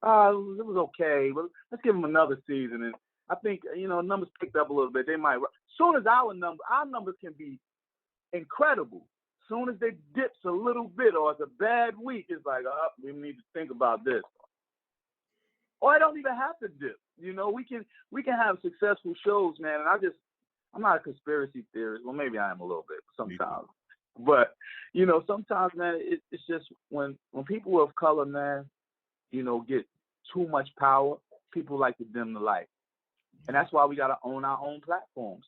It was okay, but let's give them another season. And I think, you know, numbers picked up a little bit. They might. As soon as our numbers can be incredible. As soon as they dips a little bit, or it's a bad week, it's like, we need to think about this. Or I don't even have to dip. You know, we can have successful shows, man. And I'm not a conspiracy theorist. Well, maybe I am a little bit sometimes. But, you know, sometimes, man, it's just when people of color, man, you know, get too much power, people like to dim the light. And that's why we got to own our own platforms.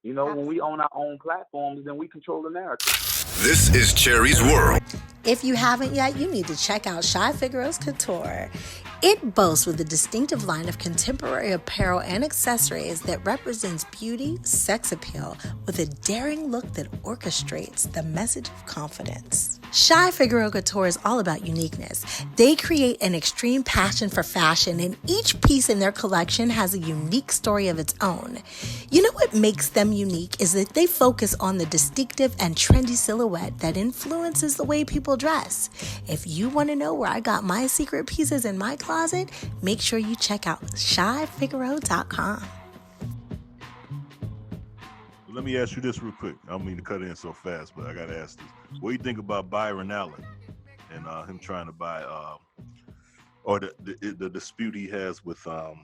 You know, when we own our own platforms, then we control the narrative. This is Cherie's World. If you haven't yet, you need to check out Shai Figaro's Couture. It boasts with a distinctive line of contemporary apparel and accessories that represents beauty, sex appeal, with a daring look that orchestrates the message of confidence. Shai Figaro Couture is all about uniqueness. They create an extreme passion for fashion, and each piece in their collection has a unique story of its own. You know what makes them unique is that they focus on the distinctive and trendy silhouette that influences the way people dress. If you want to know where I got my secret pieces in my closet, make sure you check out ShaiFigaro.com. Let me ask you this real quick. I don't mean to cut in so fast, but I got to ask this. What do you think about Byron Allen and him trying to buy or the dispute he has with Viacom?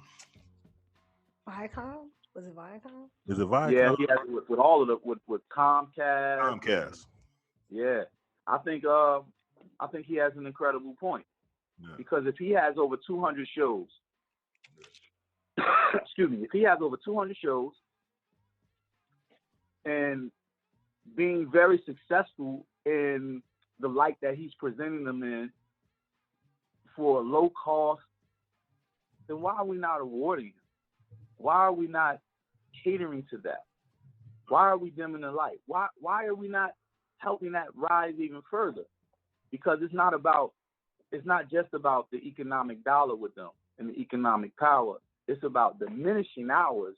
Was it Viacom? is it Viacom? Yeah, he has with all of the with Comcast. Comcast. Yeah, I think he has an incredible point. Yeah. Because if he has over 200 shows, excuse me, if he has over 200 shows and being very successful in the light that he's presenting them in for a low cost, then why are we not awarding him? Why are we not catering to that? Why are we dimming the light? Why are we not helping that rise even further? Because it's not just about the economic dollar with them and the economic power. It's about diminishing ours,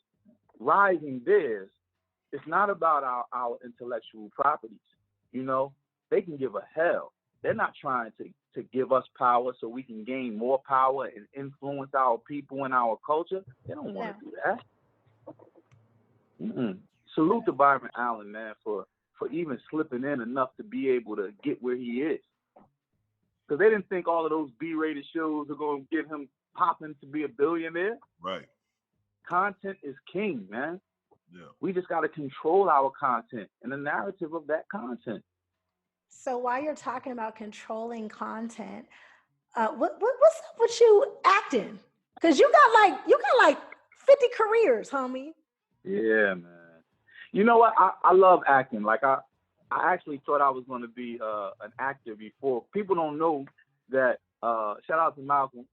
rising theirs. It's not about our intellectual properties. You know, they can give a hell. They're not trying to give us power so we can gain more power and influence our people and our culture. They don't want to do that. Salute to Byron Allen, man, for even slipping in enough to be able to get where he is. Because they didn't think all of those B-rated shows are going to get him popping to be a billionaire. Right. Content is king, man. Yeah. We just got to control our content and the narrative of that content. So while you're talking about controlling content, what's up with you acting? Because you got like 50 careers, homie. Yeah, man. You know what? I love acting. Like I actually thought I was going to be an actor before. People don't know that. Shout out to Malcolm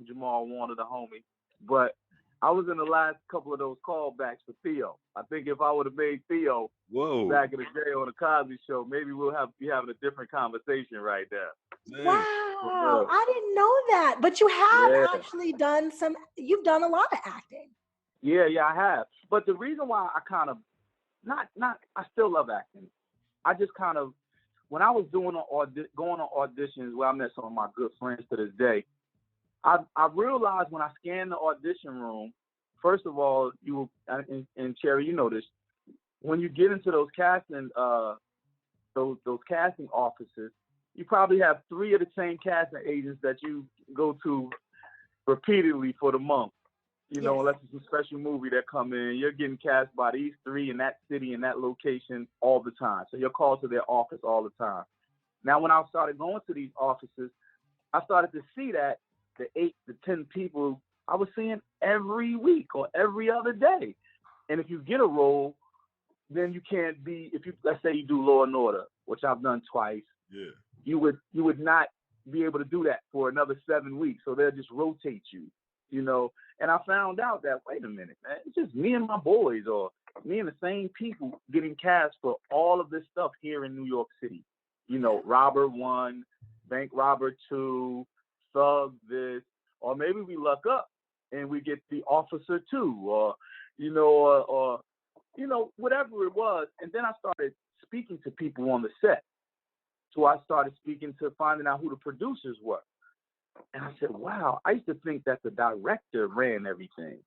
Jamal Warner, the homie. But I was in the last couple of those callbacks for Theo. I think if I would have made Theo back in the day on the Cosby Show, maybe we'll be having a different conversation right now. Wow, I didn't know that. But you have actually done you've done a lot of acting. Yeah, I have. But the reason why I kind of, I still love acting. I just kind of, when I was going on auditions where I met some of my good friends to this day, I realized when I scanned the audition room, first of all, and Cherie, you know this, when you get into those casting offices, you probably have 3 of the same casting agents that you go to repeatedly for the month. You know, unless it's a special movie that come in, you're getting cast by these 3 in that city, in that location all the time. So you're called to their office all the time. Now, when I started going to these offices, I started to see that the 8 to 10 people I was seeing every week or every other day. And if you get a role, then you can't be, let's say you do Law and Order, which I've done twice. Yeah. You would not be able to do that for another 7 weeks. So they'll just rotate you, you know. And I found out that, wait a minute, man, it's just me and my boys or me and the same people getting cast for all of this stuff here in New York City. You know, Robber 1, Bank Robber 2, Thug this, or maybe we luck up and we get the Officer 2 or whatever it was. And then I started speaking to people on the set. So I started finding out who the producers were. And I said, wow, I used to think that the director ran everything.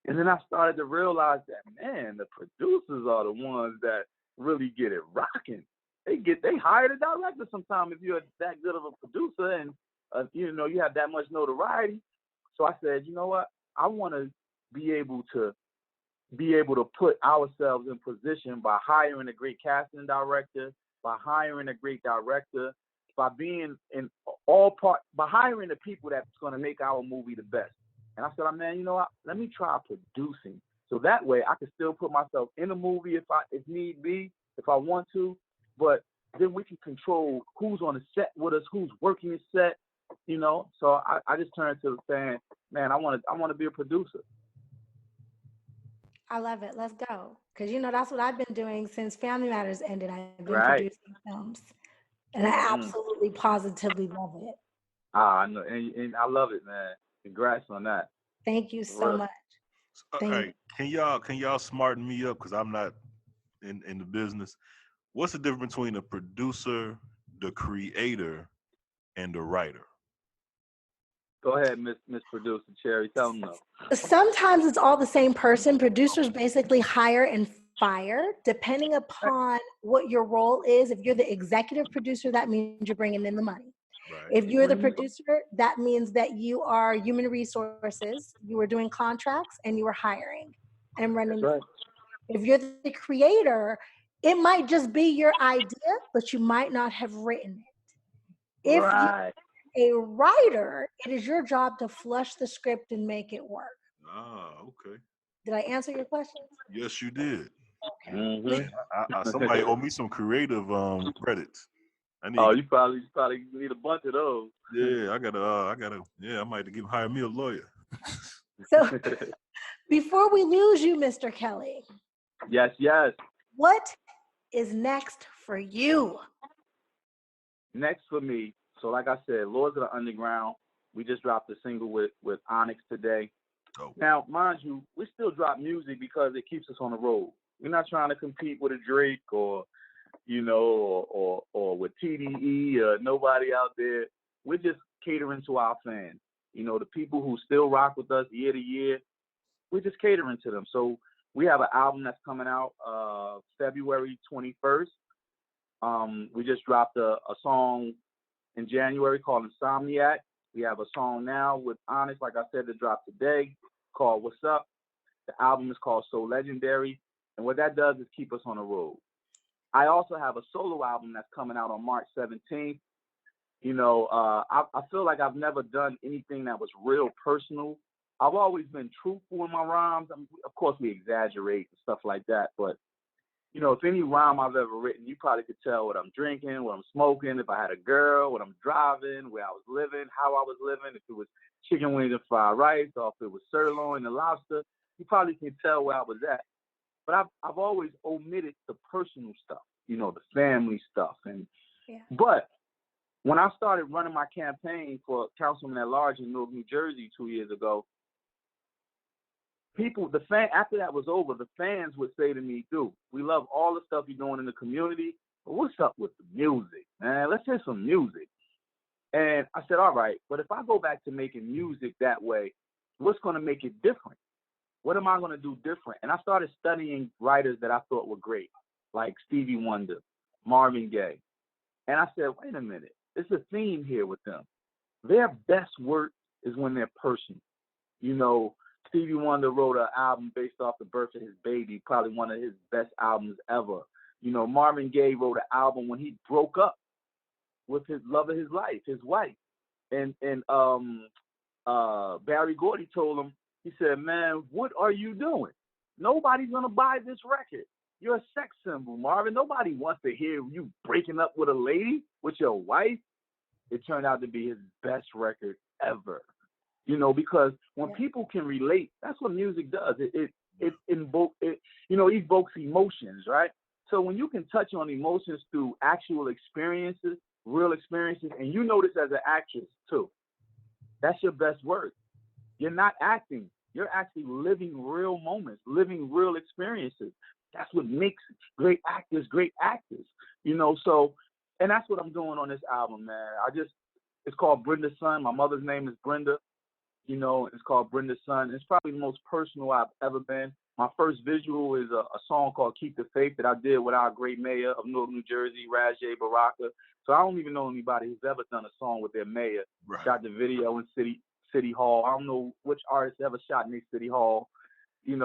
And then I started to realize that, man, the producers are the ones that really get it rocking. They hire the director sometimes if you're that good of a producer and, you have that much notoriety. So I said, you know what? I want to be able to put ourselves in position by hiring a great casting director, by hiring a great director, by being by hiring the people that's going to make our movie the best. And I said, man, you know what? Let me try producing. So that way I can still put myself in a movie if need be, if I want to, but then we can control who's on the set with us, who's working the set, you know? So I just turned to saying, man, I want to be a producer. I love it. Let's go. Because, that's what I've been doing since Family Matters ended. I've been producing films. And I absolutely, positively love it. I know. And I love it, man. Congrats on that. Thank you so much. Hey, can y'all smarten me up? Because I'm not in the business. What's the difference between a producer, the creator, and the writer? Go ahead, Miss Producer Cherie. Tell them no. Sometimes it's all the same person. Producers basically hire and fire depending upon what your role is. If you're the executive producer, that means you're bringing in the money. Right. If you're the producer, that means that you are human resources. You were doing contracts and you were hiring and running. That's right. If you're the creator, it might just be your idea, but you might not have written it. If Right. you're a writer, it is your job to flush the script and make it work. Ah, okay. Did I answer your questions? Yes, you did. Mm-hmm. Somebody owe me some creative credits. I need. Oh, you probably need a bunch of those. Yeah, I gotta. Yeah, I might have to hire me a lawyer. So before we lose you, Mr. Kelly, Yes. what is next for you? Next for me, so like I said, Lords of the Underground. We just dropped a single with Onyx today. Oh. Now, mind you, we still drop music because it keeps us on the road. We're not trying to compete with a Drake or with TDE or nobody out there. We're just catering to our fans. The people who still rock with us year to year. We're just catering to them. So we have an album that's coming out February 21st. We just dropped a song in January called Insomniac. We have a song now with Onyx, like I said, that dropped today called What's Up. The album is called So Legendary. And what that does is keep us on the road. I also have a solo album that's coming out on March 17th. I feel like I've never done anything that was real personal. I've always been truthful in my rhymes. Of course, we exaggerate and stuff like that. But, if any rhyme I've ever written, you probably could tell what I'm drinking, what I'm smoking, if I had a girl, what I'm driving, where I was living, how I was living, if it was chicken wings and fried rice, or if it was sirloin and lobster. You probably can tell where I was at. But I've always omitted the personal stuff, the family stuff. But when I started running my campaign for councilman at large in Newark, New Jersey 2 years ago, after that was over, the fans would say to me, dude, we love all the stuff you're doing in the community, but what's up with the music, man? Let's hear some music. And I said, all right, but if I go back to making music that way, what's going to make it different? What am I going to do different? And I started studying writers that I thought were great, like Stevie Wonder, Marvin Gaye. And I said, wait a minute, there's a theme here with them. Their best work is when they're personal. Stevie Wonder wrote an album based off the birth of his baby, probably one of his best albums ever. Marvin Gaye wrote an album when he broke up with his love of his life, his wife. And Barry Gordy told him, he said, man, what are you doing? Nobody's going to buy this record. You're a sex symbol, Marvin. Nobody wants to hear you breaking up with a lady, with your wife. It turned out to be his best record ever. Because when people can relate, that's what music does. It evokes emotions, right? So when you can touch on emotions through actual experiences, real experiences, and you know this as an actress too, that's your best work. You're not acting. You're actually living real moments, living real experiences. That's what makes great actors. So, and that's what I'm doing on this album, man. It's called Brenda's Son. My mother's name is Brenda. It's called Brenda's Son. It's probably the most personal I've ever been. My first visual is a song called Keep the Faith that I did with our great mayor of Newark, New Jersey, Rajay Baraka. So I don't even know anybody who's ever done a song with their mayor. Right. Shot the video in City Hall. I don't know which artist ever shot in City Hall, and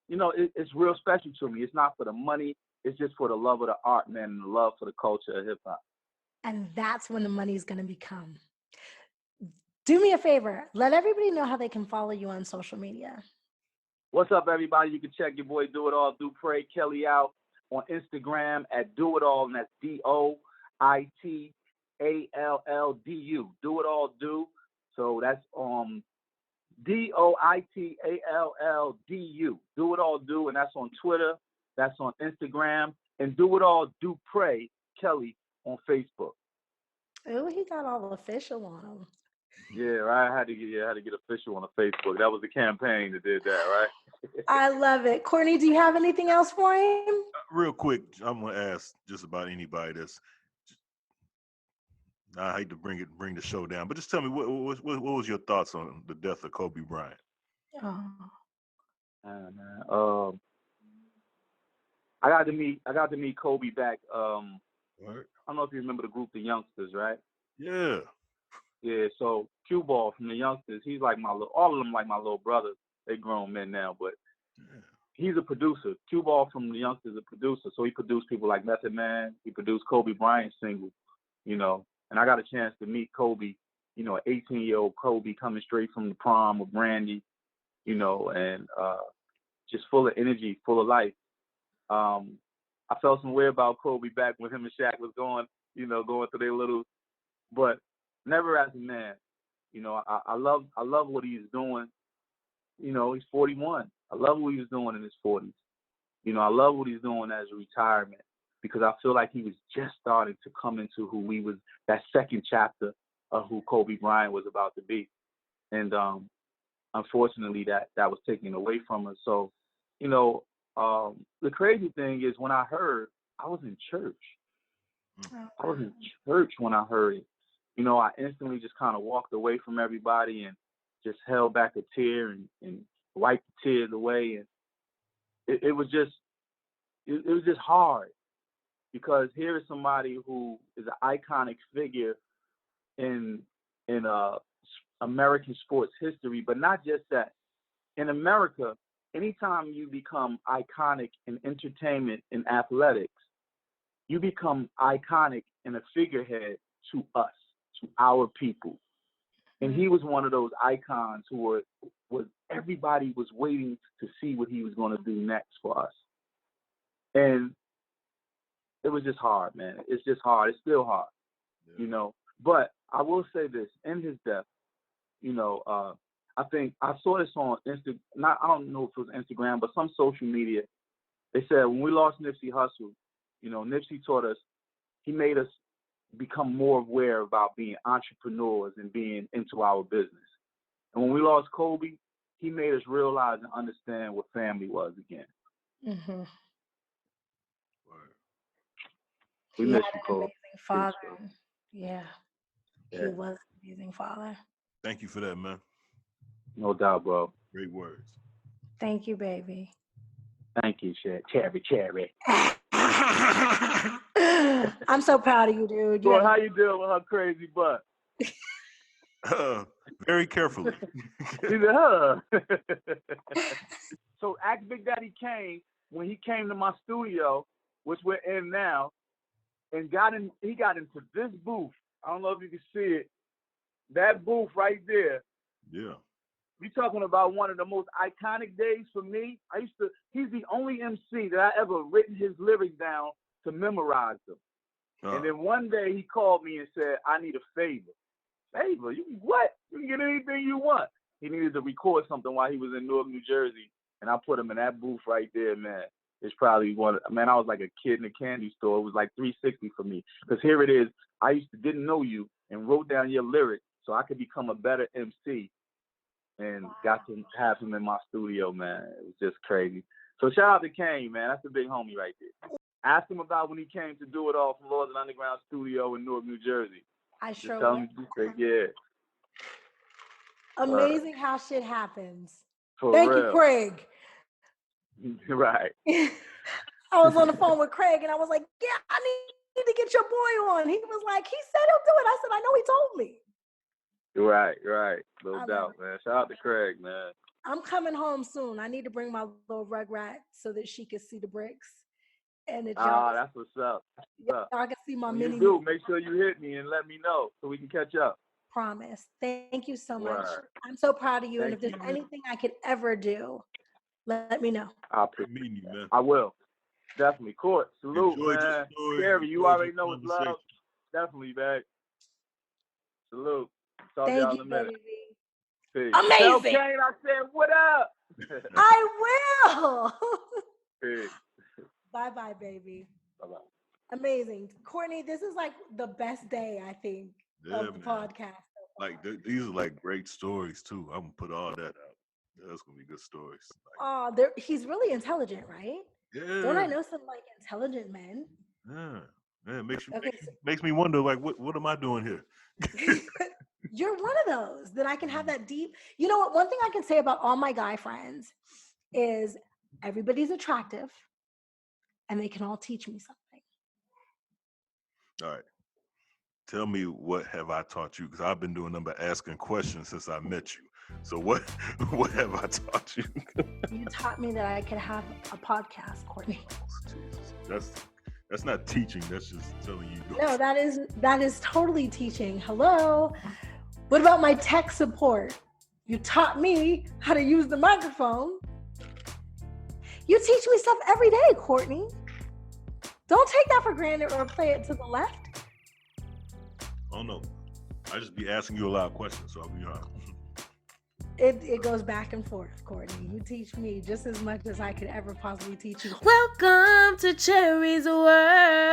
it's real special to me. It's not for the money. It's just for the love of the art, man, and the love for the culture of hip hop. And that's when the money's going to come. Do me a favor. Let everybody know how they can follow you on social media. What's up, everybody? You can check your boy DoItAll, Dupre, Kelly out on Instagram at DoItAll, and that's DoItAlLdu. DoItAll do. So that's DoItAlLdu. DoItAll do, and that's on Twitter. That's on Instagram, and DoItAll Dupre Kelly on Facebook. Oh, he got all official on him. Yeah, I had to get official on the Facebook. That was the campaign that did that, right? I love it. Courtney, do you have anything else for him? Real quick, I'm gonna ask just about anybody that's. I hate to bring the show down, but just tell me what was your thoughts on the death of Kobe Bryant? I got to meet Kobe back Right. I don't know if you remember the group The Youngsters, right? Yeah. Yeah, so Q Ball from The Youngsters, he's like all of them like my little brothers. They grown men now, but he's a producer. Q Ball from The Youngsters is a producer, so he produced people like Method Man. He produced Kobe Bryant's single, you know. And I got a chance to meet Kobe, you know, an 18-year-old Kobe coming straight from the prom with Brandy, you know, and just full of energy, full of life. I felt some way about Kobe back when him and Shaq was going through their little, but never as a man. You know, I love what he's doing. You know, he's 41. I love what he was doing in his 40s. You know, I love what he's doing as a retirement because I feel like he was just starting to come into that second chapter of who Kobe Bryant was about to be. And unfortunately, that was taken away from us. So, you know, the crazy thing is when I heard, I was in church. I was in church when I heard it. You know, I instantly just kind of walked away from everybody and just held back a tear and wiped the tears away. And it was just hard because here is somebody who is an iconic figure in American sports history, but not just that. In America, anytime you become iconic in entertainment and athletics, you become iconic and a figurehead to us, to our people. And he was one of those icons who was everybody was waiting to see what he was going to do next for us. And it was just hard, man. It's just hard. It's still hard, you know. But I will say this, in his death, you know, I think I saw this on Instagram. I don't know if it was Instagram, but some social media. They said when we lost Nipsey Hussle, you know, Nipsey taught us, he made us become more aware about being entrepreneurs and being into our business. And when we lost Kobe, he made us realize and understand what family was again. Mm-hmm. We He miss had you, an Kobe. amazing father. Yeah, he was an amazing father. Thank you for that, man. No doubt, bro. Great words. Thank you, baby. Thank you, Cherie. I'm so proud of you, dude. Well, how you dealing with her crazy butt? Very carefully. He said, huh. So ask Big Daddy Kane when he came to my studio, which we're in now, and he got into this booth. I don't know if you can see it. That booth right there. Yeah. We talking about one of the most iconic days for me. He's the only MC that I ever written his lyrics down to memorize them. And then one day he called me and said, I need a favor. Favor? You what? You can get anything you want. He needed to record something while he was in Newark, New Jersey. And I put him in that booth right there, man. It's probably I was like a kid in a candy store. It was like 360 for me. Because here it is. I didn't know you and wrote down your lyrics so I could become a better MC. And got to have him in my studio, man. It was just crazy. So shout out to Kane, man. That's a big homie right there. Ask him about when he came to Do It All from Lords of the Underground Studio in Newark, New Jersey. I just sure tell will. him, yeah. Amazing how shit happens. Thank you, Craig. Right. I was on the phone with Craig and I was like, yeah, I need to get your boy on. He was like, he said he'll do it. I said, I know he told me. Right. No doubt, man. Shout out to Craig, man. I'm coming home soon. I need to bring my little rugrat so that she can see the bricks. And that's what's up. Y'all can see my mini. You do, make sure you hit me and let me know so we can catch up. Promise. Thank you so much. I'm so proud of you. And if there's anything I could ever do, let me know. I'll meet you, man. I will. Definitely. Court. Salute, man. Cherie, you already know what's love. Definitely, man. Salute. Talk to y'all in a minute. Peace. Amazing. Tell Kane I said, what up? I will. Peace. Bye-bye, baby. Bye-bye. Amazing. Courtney, this is like the best day, I think, of the podcast. Like, these are like great stories, too. I'm going to put all that out. That's going to be good stories. He's really intelligent, right? Yeah. Don't I know some, like, intelligent men? Yeah. Makes me wonder, like, what am I doing here? You're one of those that I can have that deep. You know what? One thing I can say about all my guy friends is everybody's attractive and they can all teach me something. All right. Tell me, what have I taught you? Because I've been doing nothing but asking questions since I met you. So what have I taught you? You taught me that I could have a podcast, Courtney. Jesus. That's not teaching. That's just telling you. No, that is totally teaching. Hello. What about my tech support? You taught me how to use the microphone. You teach me stuff every day, Courtney. Don't take that for granted or play it to the left. Oh no, I just be asking you a lot of questions, so I'll be honest. It goes back and forth, Courtney. You teach me just as much as I could ever possibly teach you. Welcome to Cherie's World.